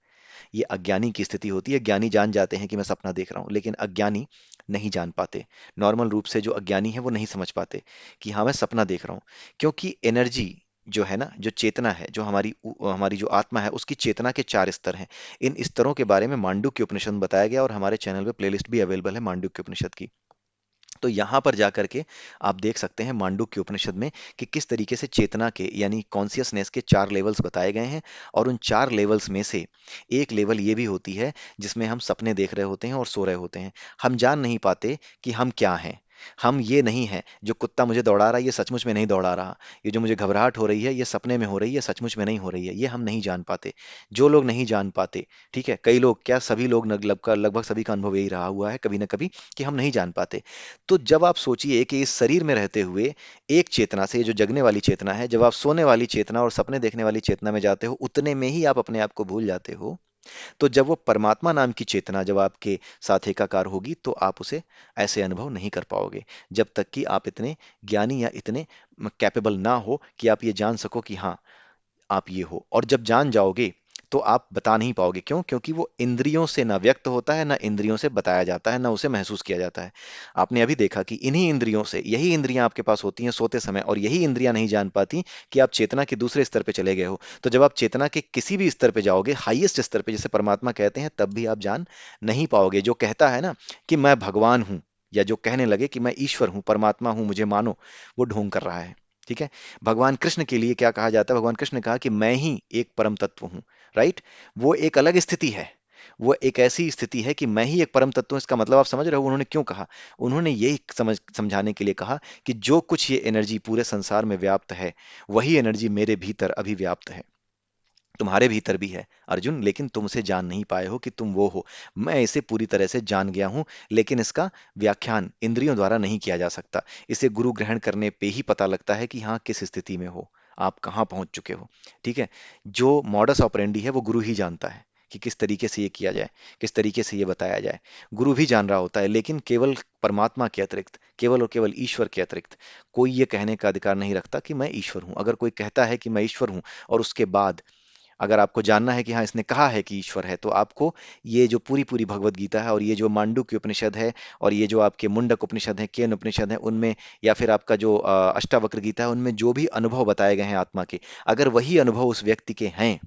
ये अज्ञानी की स्थिति होती है। ज्ञानी जान जाते हैं कि मैं सपना देख रहा हूँ, लेकिन अज्ञानी नहीं जान पाते। नॉर्मल रूप से जो अज्ञानी है वो नहीं समझ पाते कि हाँ मैं सपना देख रहा हूँ। क्योंकि एनर्जी जो है ना, जो चेतना है, जो हमारी जो आत्मा है, उसकी चेतना के 4 स्तर हैं। इन स्तरों के बारे में मांडुक्य उपनिषद में बताया गया, और हमारे चैनल पे प्लेलिस्ट भी अवेलेबल है मांडुक्य उपनिषद की। तो यहाँ पर जाकर के आप देख सकते हैं मांडुक्य उपनिषद में कि किस तरीके से चेतना के यानी कॉन्सियसनेस के 4 लेवल्स बताए गए हैं। और उन 4 लेवल्स में से एक लेवल ये भी होती है जिसमें हम सपने देख रहे होते हैं और सो रहे होते हैं। हम जान नहीं पाते कि हम क्या हैं। हम ये नहीं है, जो कुत्ता मुझे दौड़ा रहा है ये सचमुच में नहीं दौड़ा रहा, ये जो मुझे घबराहट हो रही है ये सपने में हो रही है, सचमुच में नहीं हो रही है, ये हम नहीं जान पाते। जो लोग नहीं जान पाते, ठीक है, कई लोग क्या, सभी लोग लगभग लगभग सभी का अनुभव यही रहा हुआ है कभी ना कभी, कि हम नहीं जान पाते। तो जब आप सोचिए कि इस शरीर में रहते हुए एक चेतना से, जो जगने वाली चेतना है, जब आप सोने वाली चेतना और सपने देखने वाली चेतना में जाते हो, उतने में ही आप अपने आप को भूल जाते हो। तो जब वो परमात्मा नाम की चेतना जब आपके साथ एकाकार होगी तो आप उसे ऐसे अनुभव नहीं कर पाओगे, जब तक कि आप इतने ज्ञानी या इतने कैपेबल ना हो कि आप ये जान सको कि हाँ आप ये हो। और जब जान जाओगे तो आप बता नहीं पाओगे। क्यों? क्योंकि वो इंद्रियों से ना व्यक्त होता है, ना इंद्रियों से बताया जाता है, ना उसे महसूस किया जाता है। आपने अभी देखा कि इन्हीं इंद्रियों से, यही इंद्रियां आपके पास होती हैं सोते समय, और यही इंद्रियां नहीं जान पाती कि आप चेतना के दूसरे स्तर पे चले गए हो। तो जब आप चेतना के किसी भी स्तर पे जाओगे, हाईएस्ट स्तर पे जिसे परमात्मा कहते हैं, तब भी आप जान नहीं पाओगे। जो कहता है ना कि मैं भगवान हूं, या जो कहने लगे कि मैं ईश्वर हूं, परमात्मा हूं, मुझे मानो, वो ढोंग कर रहा है। ठीक है। भगवान कृष्ण के लिए क्या कहा जाता है? भगवान कृष्ण ने कहा कि मैं ही एक परम तत्व हूं। राइट। वो एक अलग स्थिति है। वो एक ऐसी स्थिति है कि मैं ही एक परम तत्व हूं। इसका मतलब आप समझ रहे हो उन्होंने क्यों कहा? उन्होंने ये समझाने के लिए कहा कि जो कुछ ये एनर्जी पूरे संसार में व्याप्त है, वही एनर्जी मेरे भीतर अभिव्याप्त है, तुम्हारे भीतर भी है अर्जुन, लेकिन तुम उसे जान नहीं पाए हो कि तुम वो हो। मैं इसे पूरी तरह से जान गया हूं, लेकिन इसका व्याख्यान इंद्रियों द्वारा नहीं किया जा सकता। इसे गुरु ग्रहण करने पे ही पता लगता है कि हाँ किस स्थिति में हो, आप कहाँ पहुंच चुके हो। ठीक है। जो मॉडस ऑपरेंडी है वो गुरु ही जानता है कि किस तरीके से ये किया जाए, किस तरीके से ये बताया जाए। गुरु भी जान रहा होता है, लेकिन केवल परमात्मा के अतिरिक्त, केवल और केवल ईश्वर के अतिरिक्त कोई ये कहने का अधिकार नहीं रखता कि मैं ईश्वर हूं। अगर कोई कहता है कि मैं ईश्वर हूं, और उसके बाद अगर आपको जानना है कि हाँ इसने कहा है कि ईश्वर है, तो आपको ये जो पूरी पूरी भगवत गीता है, और ये जो मांडुक्य उपनिषद है, और ये जो आपके मुंडक उपनिषद है, केन उपनिषद है, उनमें, या फिर आपका जो अष्टावक्र गीता है, उनमें जो भी अनुभव बताए गए हैं आत्मा के, अगर वही अनुभव उस व्यक्ति के हैं,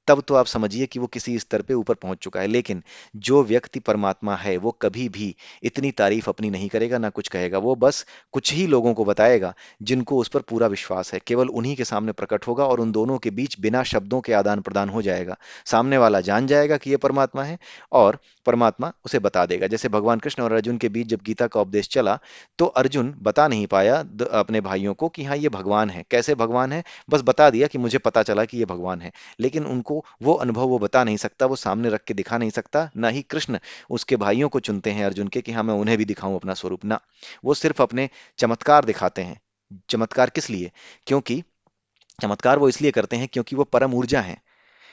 तब तो आप समझिए कि वो किसी स्तर पे ऊपर पहुंच चुका है। लेकिन जो व्यक्ति परमात्मा है, वो कभी भी इतनी तारीफ अपनी नहीं करेगा, ना कुछ कहेगा। वो बस कुछ ही लोगों को बताएगा जिनको उस पर पूरा विश्वास है, केवल उन्हीं के सामने प्रकट होगा, और उन दोनों के बीच बिना शब्दों के आदान प्रदान हो जाएगा। सामने वाला जान जाएगा कि ये परमात्मा है, और परमात्मा उसे बता देगा। जैसे भगवान कृष्ण और अर्जुन के बीच जब गीता का उपदेश चला, तो अर्जुन बता नहीं पाया अपने भाइयों को कि हाँ ये भगवान है। कैसे भगवान है? बस बता दिया कि मुझे पता चला कि ये भगवान है, लेकिन उनको वो अनुभव वो बता नहीं सकता, वो सामने रख के दिखा नहीं सकता। ना ही कृष्ण उसके भाइयों को चुनते हैं अर्जुन के कि हाँ मैं उन्हें भी दिखाऊं अपना स्वरूप। ना, वो सिर्फ अपने चमत्कार दिखाते हैं। चमत्कार किस लिए? क्योंकि चमत्कार वो इसलिए करते हैं क्योंकि वो परम ऊर्जा है,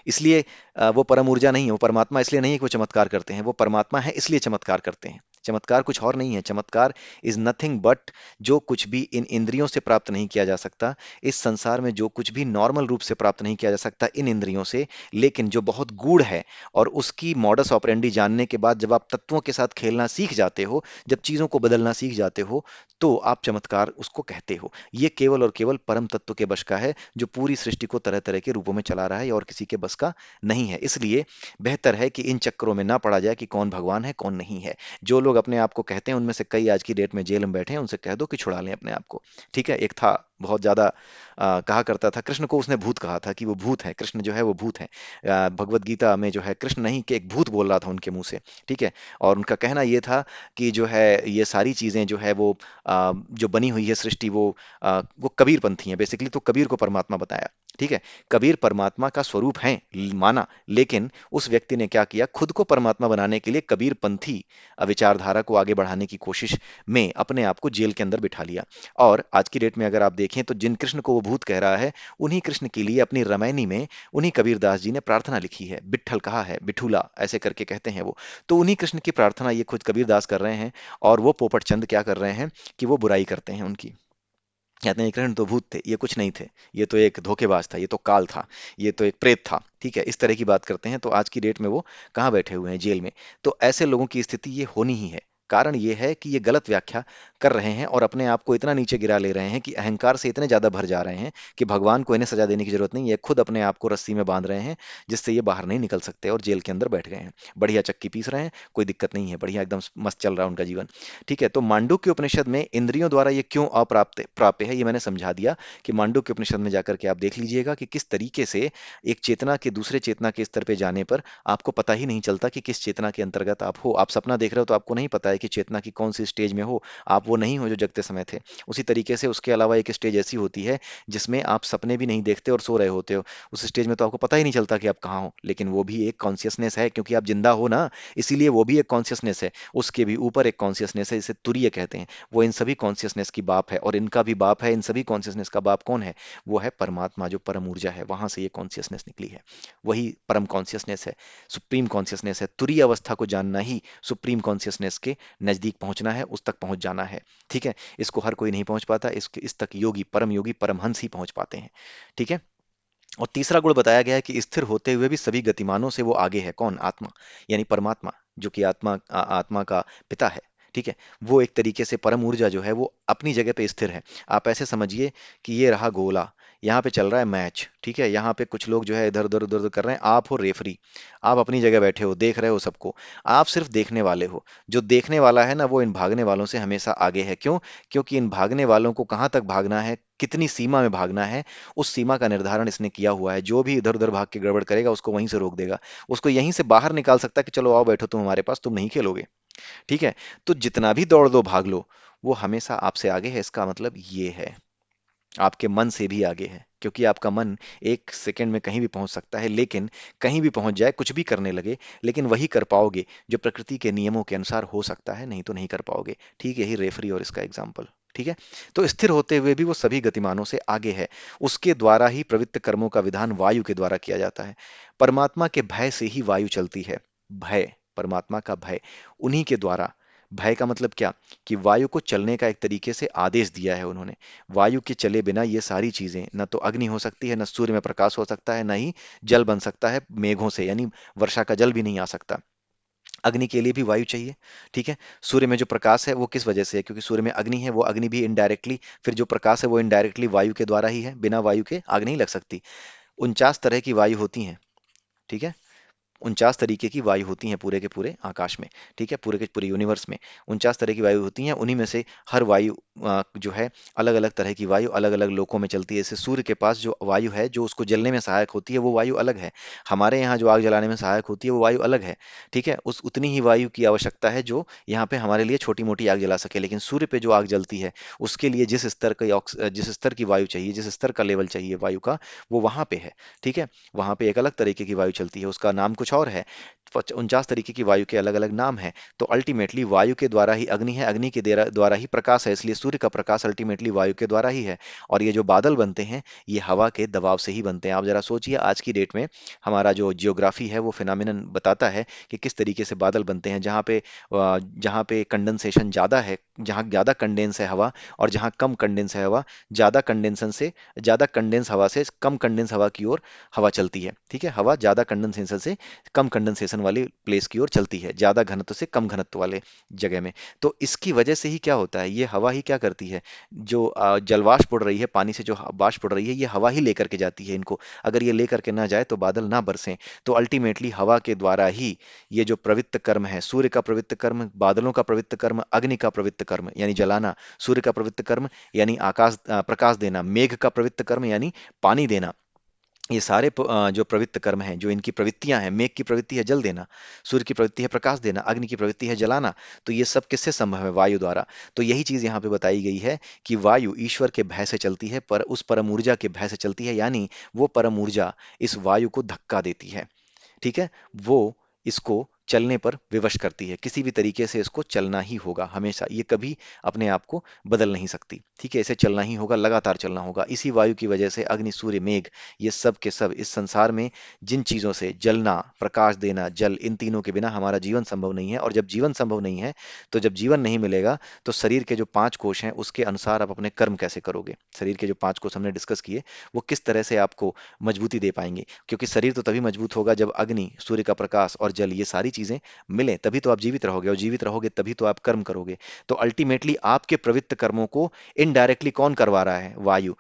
इसलिए। वो परम ऊर्जा नहीं है, वो परमात्मा इसलिए नहीं है कि वो चमत्कार करते हैं, वो परमात्मा है इसलिए चमत्कार करते हैं। चमत्कार कुछ और नहीं है। चमत्कार इज नथिंग बट, जो कुछ भी इन इंद्रियों से प्राप्त नहीं किया जा सकता, इस संसार में जो कुछ भी नॉर्मल रूप से प्राप्त नहीं किया जा सकता इन इंद्रियों से, लेकिन जो बहुत गूढ़ है, और उसकी मॉडस ऑपरेंडी जानने के बाद जब आप तत्वों के साथ खेलना सीख जाते हो, जब चीजों को बदलना सीख जाते हो, तो आप चमत्कार उसको कहते हो। ये केवल और केवल परम तत्व के बश का है, जो पूरी सृष्टि को तरह तरह के रूपों में चला रहा है, और किसी के बस का नहीं है। इसलिए बेहतर है कि इन चक्करों में ना पड़ा जाए कि कौन भगवान है कौन नहीं है। जो लोग अपने आप को कहते हैं, उनमें से कई आज की डेट में जेल में बैठे हैं, उनसे कह दो कि छुड़ा लें अपने आप को। ठीक है। एक था बहुत ज्यादा कहा करता था, कृष्ण को उसने भूत कहा था कि वो भूत है, कृष्ण जो है वो भूत है। भगवत गीता में जो है कृष्ण नहीं कि एक भूत बोल रहा था उनके मुंह से। ठीक है। और उनका कहना ये था कि जो है ये सारी चीजें जो है वो जो बनी हुई है सृष्टि, वो कबीर पंथी है बेसिकली। तो कबीर को परमात्मा बताया। ठीक है। कबीर परमात्मा का स्वरूप है, माना, लेकिन उस व्यक्ति ने क्या किया, खुद को परमात्मा बनाने के लिए कबीर पंथी विचारधारा को आगे बढ़ाने की कोशिश में अपने आप को जेल के अंदर बिठा लिया। और आज की डेट में अगर आप देखें, तो जिन कृष्ण को वो भूत कह रहा है, उन्हीं कृष्ण के लिए अपनी रामायणी में उन्हीं कबीरदास जी ने प्रार्थना लिखी है। बिट्ठल कहा है, बिठूला ऐसे करके कहते हैं वो। तो उन्हीं कृष्ण की प्रार्थना ये खुद कबीरदास कर रहे हैं, और वो पोपट चंद क्या कर रहे हैं कि वो बुराई करते हैं उनकी। कहते हैं कृष्ण तो भूत थे, ये कुछ नहीं थे, ये तो एक धोखेबाज था, ये तो काल था, ये तो एक प्रेत था। ठीक है। इस तरह की बात करते हैं। तो आज की डेट में वो कहाँ बैठे हुए हैं? जेल में। तो ऐसे लोगों की स्थिति ये होनी ही है। कारण ये है कि ये गलत व्याख्या कर रहे हैं, और अपने आप को इतना नीचे गिरा ले रहे हैं कि अहंकार से इतने ज्यादा भर जा रहे हैं कि भगवान को इन्हें सजा देने की जरूरत नहीं है, खुद अपने आप को रस्सी में बांध रहे हैं, जिससे ये बाहर नहीं निकल सकते, और जेल के अंदर बैठ गए हैं। बढ़िया चक्की पीस रहे हैं, कोई दिक्कत नहीं है, बढ़िया एकदम मस्त चल रहा है उनका जीवन। ठीक है। तो मांडुक्य उपनिषद में इंद्रियों द्वारा ये क्यों अप्राप्त प्राप्य है, ये मैंने समझा दिया। कि मांडुक्य उपनिषद में जाकर के आप देख लीजिएगा कि किस तरीके से एक चेतना के दूसरे चेतना के स्तर पे जाने पर आपको पता ही नहीं चलता कि किस चेतना के अंतर्गत आप हो। आप सपना देख रहे हो तो आपको नहीं पता है है कि चेतना की कौन सी स्टेज में हो, आप वो नहीं हो जो जगते समय थे। उसी तरीके से उसके अलावा एक स्टेज ऐसी होती है जिसमें आप सपने भी नहीं देखते और सो रहे होते हो। उस स्टेज में तो आपको पता ही नहीं चलता कि आप कहाँ हो, लेकिन वो भी एक कॉन्शियसनेस है, क्योंकि आप जिंदा हो ना, इसीलिए वो भी एक कॉन्शियसनेस है। उसके भी ऊपर एक कॉन्शियसनेस है जिसे तुरीय कहते हैं। वो इन सभी कॉन्शियसनेस की बाप है, और इनका भी बाप है। इन सभी कॉन्शियसनेस का बाप कौन है? वो है परमात्मा, जो परम ऊर्जा है, वहां से ये कॉन्शियसनेस निकली है। वही परम कॉन्शियसनेस है, सुप्रीम कॉन्शियसनेस है। तुरीय अवस्था को जानना ही सुप्रीम कॉन्शियसनेस के नजदीक पहुंचना है, उस तक पहुंच जाना है। ठीक है। इसको हर कोई नहीं पहुंच पाता, इस तक योगी परमहंस ही पहुंच पाते हैं। ठीक है। और तीसरा गुण बताया गया है कि स्थिर होते हुए भी सभी गतिमानों से वो आगे है। कौन? आत्मा, यानी परमात्मा, जो कि आत्मा का पिता है। ठीक है। वो एक तरीके से परम ऊर्जा जो है वो अपनी जगह पे स्थिर है। आप ऐसे समझिए कि ये रहा गोला, यहाँ पे चल रहा है मैच। ठीक है। यहाँ पे कुछ लोग जो है इधर उधर उधर उधर कर रहे हैं, आप हो रेफरी। आप अपनी जगह बैठे हो, देख रहे हो सबको। आप सिर्फ देखने वाले हो। जो देखने वाला है ना, वो इन भागने वालों से हमेशा आगे है। क्यों? क्योंकि इन भागने वालों को कहाँ तक भागना है, कितनी सीमा में भागना है, उस सीमा का निर्धारण इसने किया हुआ है। जो भी इधर उधर भाग के गड़बड़ करेगा उसको वहीं से रोक देगा। उसको यहीं से बाहर निकाल सकता है कि चलो आओ बैठो तुम हमारे पास, तुम नहीं खेलोगे। ठीक है। तो जितना भी दौड़ लो भाग लो, वो हमेशा आपसे आगे है। इसका मतलब ये है, आपके मन से भी आगे है, क्योंकि आपका मन एक सेकंड में कहीं भी पहुंच सकता है। लेकिन कहीं भी पहुंच जाए, कुछ भी करने लगे, लेकिन वही कर पाओगे जो प्रकृति के नियमों के अनुसार हो सकता है, नहीं तो नहीं कर पाओगे। ठीक, यही रेफरी और इसका एग्जाम्पल। ठीक है। तो स्थिर होते हुए भी वो सभी गतिमानों से आगे है। उसके द्वारा ही प्रवृत्त कर्मों का विधान वायु के द्वारा किया जाता है। परमात्मा के भय से ही वायु चलती है। भय, परमात्मा का भय, उन्हीं के द्वारा। भय का मतलब क्या? कि वायु को चलने का एक तरीके से आदेश दिया है उन्होंने। वायु के चले बिना ये सारी चीजें, न तो अग्नि हो सकती है, न सूर्य में प्रकाश हो सकता है, न ही जल बन सकता है मेघों से, यानी वर्षा का जल भी नहीं आ सकता। अग्नि के लिए भी वायु चाहिए। ठीक है। सूर्य में जो प्रकाश है वो किस वजह से है? क्योंकि सूर्य में अग्नि है, वो अग्नि भी इनडायरेक्टली, फिर जो प्रकाश है वो इनडायरेक्टली वायु के द्वारा ही है। बिना वायु के आग नहीं लग सकती। 49 तरह की वायु होती हैं। ठीक है। 49 तरीके की वायु होती हैं पूरे के पूरे आकाश में। ठीक है। पूरे के पूरे यूनिवर्स में 49 तरह की वायु होती हैं। उन्हीं में से हर वायु जो है, अलग अलग तरह की वायु अलग अलग लोकों में चलती है। जैसे सूर्य के पास जो वायु है, जो उसको जलने में सहायक होती है, वो वायु अलग है। हमारे यहाँ जो आग जलाने में सहायक होती है, वो वायु अलग है। ठीक है। उस उतनी ही वायु की आवश्यकता है जो यहाँ पे हमारे लिए छोटी मोटी आग जला सके। लेकिन सूर्य पे जो आग जलती है, उसके लिए जिस स्तर की वायु चाहिए, जिस स्तर का लेवल चाहिए वायु का, वो वहां पे है। ठीक है। वहां पे एक अलग तरीके की वायु चलती है, उसका नाम कुछ और है। 49 तरीके की वायु के अलग अलग नाम है। तो अल्टीमेटली वायु के द्वारा ही अग्नि है, अग्नि के द्वारा ही प्रकाश है, इसलिए सूर्य का प्रकाश अल्टीमेटली वायु के द्वारा ही है। और ये जो बादल बनते हैं, ये हवा के दबाव से ही बनते हैं। आप जरा सोचिए, आज की डेट में हमारा जो जियोग्राफी है वो फिनोमिनन बताता है कि किस तरीके से बादल बनते हैं। जहाँ पे कंडेंसेशन ज्यादा है, जहाँ ज्यादा कंडेंस है हवा, और जहाँ कम कंडेंस है हवा, ज्यादा कंडेंस हवा से कम कंडेंस हवा की ओर हवा चलती है। ठीक है। हवा ज्यादा कंडेंसेशन से कम कंडेंसेशन वाली प्लेस की ओर चलती है, ज्यादा घनत्व से कम घनत्व वाले जगह में। तो इसकी वजह से ही क्या होता है, ये हवा ही क्या करती है, जो जलवाष्प उड़ रही है, पानी से जो वाष्प उड़ रही है, ये हवा ही लेकर के जाती है इनको। अगर ये लेकर के ना जाए तो बादल ना बरसें। तो अल्टीमेटली हवा के द्वारा ही ये जो प्रवृत्त कर्म है, सूर्य का प्रवृत्त कर्म, बादलों का प्रवृत्त कर्म, अग्नि का प्रवृत्त कर्म यानी जलाना, सूर्य का प्रवृत्त कर्म यानी प्रकाश देना, मेघ का प्रवृत्त कर्म यानी पानी देना, ये सारे जो प्रवृत्त कर्म हैं, जो इनकी प्रवृत्तियां हैं, मेघ की प्रवृत्ति है जल देना, सूर्य की प्रवृत्ति है प्रकाश देना, अग्नि की प्रवृत्ति है जलाना। तो ये सब किससे संभव है? वायु द्वारा। तो यही चीज यहाँ पे बताई गई है कि वायु ईश्वर के भय से चलती है, पर उस परम ऊर्जा के भय से चलती है, यानी वो परम ऊर्जा इस वायु को धक्का देती है। ठीक है। वो इसको चलने पर विवश करती है। किसी भी तरीके से इसको चलना ही होगा हमेशा, ये कभी अपने आप को बदल नहीं सकती। ठीक है। इसे चलना ही होगा, लगातार चलना होगा। इसी वायु की वजह से अग्नि, सूर्य, मेघ, ये सब के सब इस संसार में जिन चीजों से, जलना, प्रकाश देना, जल, इन तीनों के बिना हमारा जीवन संभव नहीं है। और जब जीवन संभव नहीं है, तो जब जीवन नहीं मिलेगा, तो शरीर के जो 5 कोश हैं उसके अनुसार आप अपने कर्म कैसे करोगे? शरीर के जो 5 कोश हमने डिस्कस किए, वो किस तरह से आपको मजबूती दे पाएंगे? क्योंकि शरीर तो तभी मजबूत होगा जब अग्नि, सूर्य का प्रकाश और जल, ये सारी चीजें मिलें, तभी तो आप जीवित रहोगे, और जीवित रहोगे तभी तो आप कर्म करोगे। तो अल्टीमेटली आपके प्रवृत्त कर्मों को इनडायरेक्टली कौन करवा रहा है? वायु।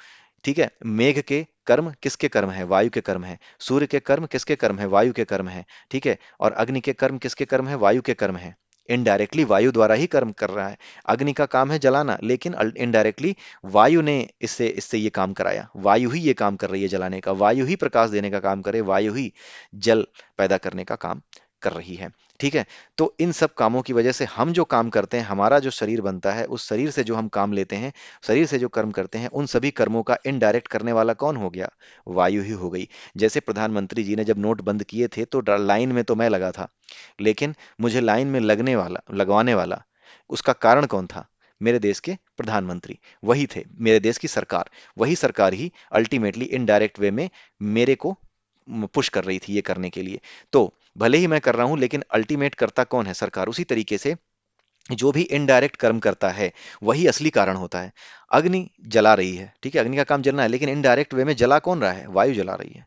ठीक है। मेघ के कर्म किसके कर्म है? वायु के कर्म है। सूर्य के कर्म किसके कर्म है? वायु के कर्म है। ठीक है। और अग्नि के कर्म किसके कर्म है? वायु के कर्म है। इनडायरेक्टली वायु द्वारा ही कर्म कर रहा है। अग्नि का काम है जलाना, लेकिन इनडायरेक्टली वायु ने इससे इससे ये काम कराया। वायु ही ये काम कर रही है जलाने का, वायु ही प्रकाश देने का काम करे, वायु ही जल पैदा करने का काम कर रही है। ठीक है। तो इन सब कामों की वजह से हम जो काम करते हैं, हमारा जो शरीर बनता है, उस शरीर से जो हम काम लेते हैं, शरीर से जो कर्म करते हैं, उन सभी कर्मों का इनडायरेक्ट करने वाला कौन हो गया? वायु ही हो गई। जैसे प्रधानमंत्री जी ने जब नोट बंद किए थे तो लाइन में तो मैं लगा था, लेकिन मुझे लाइन में लगवाने वाला, उसका कारण कौन था? मेरे देश के प्रधानमंत्री वही थे, मेरे देश की सरकार। वही सरकार ही अल्टीमेटली इनडायरेक्ट वे में मेरे को पुश कर रही थी ये करने के लिए। तो भले ही मैं कर रहा हूं, लेकिन अल्टीमेट करता कौन है? सरकार। उसी तरीके से जो भी इनडायरेक्ट कर्म करता है, वही असली कारण होता है। अग्नि जला रही है, ठीक है, अग्नि का काम जलना है, लेकिन इनडायरेक्ट वे में जला कौन रहा है? वायु जला रही है।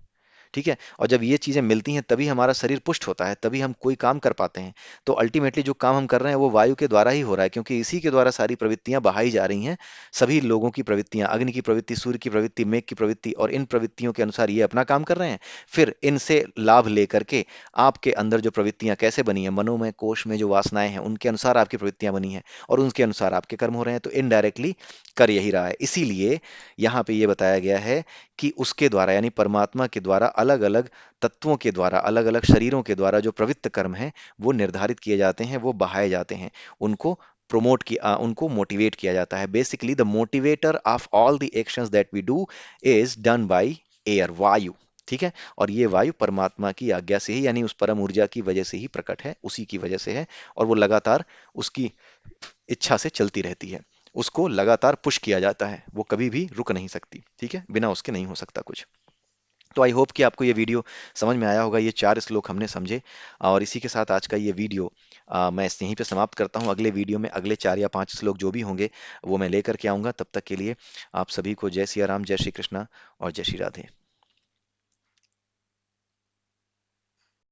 ठीक है। और जब ये चीजें मिलती हैं तभी हमारा शरीर पुष्ट होता है, तभी हम कोई काम कर पाते हैं। तो अल्टीमेटली जो काम हम कर रहे हैं वो वायु के द्वारा ही हो रहा है, क्योंकि इसी के द्वारा सारी प्रवृत्तियां बहाई जा रही हैं। सभी लोगों की प्रवृत्तियां, अग्नि की प्रवृत्ति, सूर्य की प्रवृत्ति, मेघ की प्रवृत्ति, और इन प्रवृत्तियों के अनुसार ये अपना काम कर रहे हैं। फिर इनसे लाभ लेकर के आपके अंदर जो प्रवृत्तियां कैसे बनी है, मनोमय कोश में जो वासनाएं हैं, उनके अनुसार आपकी प्रवृत्तियां बनी हैं, और उनके अनुसार आपके कर्म हो रहे हैं। तो इनडायरेक्टली कर यही रहा है। इसीलिए यहाँ पे ये बताया गया है कि उसके द्वारा, यानी परमात्मा के द्वारा, अलग अलग तत्वों के द्वारा, अलग अलग शरीरों के द्वारा जो प्रवृत्त कर्म हैं वो निर्धारित किए जाते हैं, वो बढ़ाए जाते हैं। उनको उनको मोटिवेट किया जाता है। Basically the motivator of all the actions that we do is done by air, वायु। ठीक है। और ये वायु परमात्मा की आज्ञा से ही, यानी उस परम ऊर्जा की वजह से ही प्रकट है, उसी की वजह से है। और वो लगातार उसकी इच्छा से चलती रहती है। उसको लगातार पुश किया जाता है, वो कभी भी रुक नहीं सकती। ठीक है, बिना उसके नहीं हो सकता कुछ। तो आई होप कि आपको ये वीडियो समझ में आया होगा। ये 4 श्लोक हमने समझे, और इसी के साथ आज का ये वीडियो मैं यहीं पे समाप्त करता हूँ। अगले वीडियो में अगले 4 या 5 श्लोक जो भी होंगे वो मैं लेकर के आऊँगा। तब तक के लिए आप सभी को जय सिया राम, जय श्री कृष्णा और जय श्री राधे।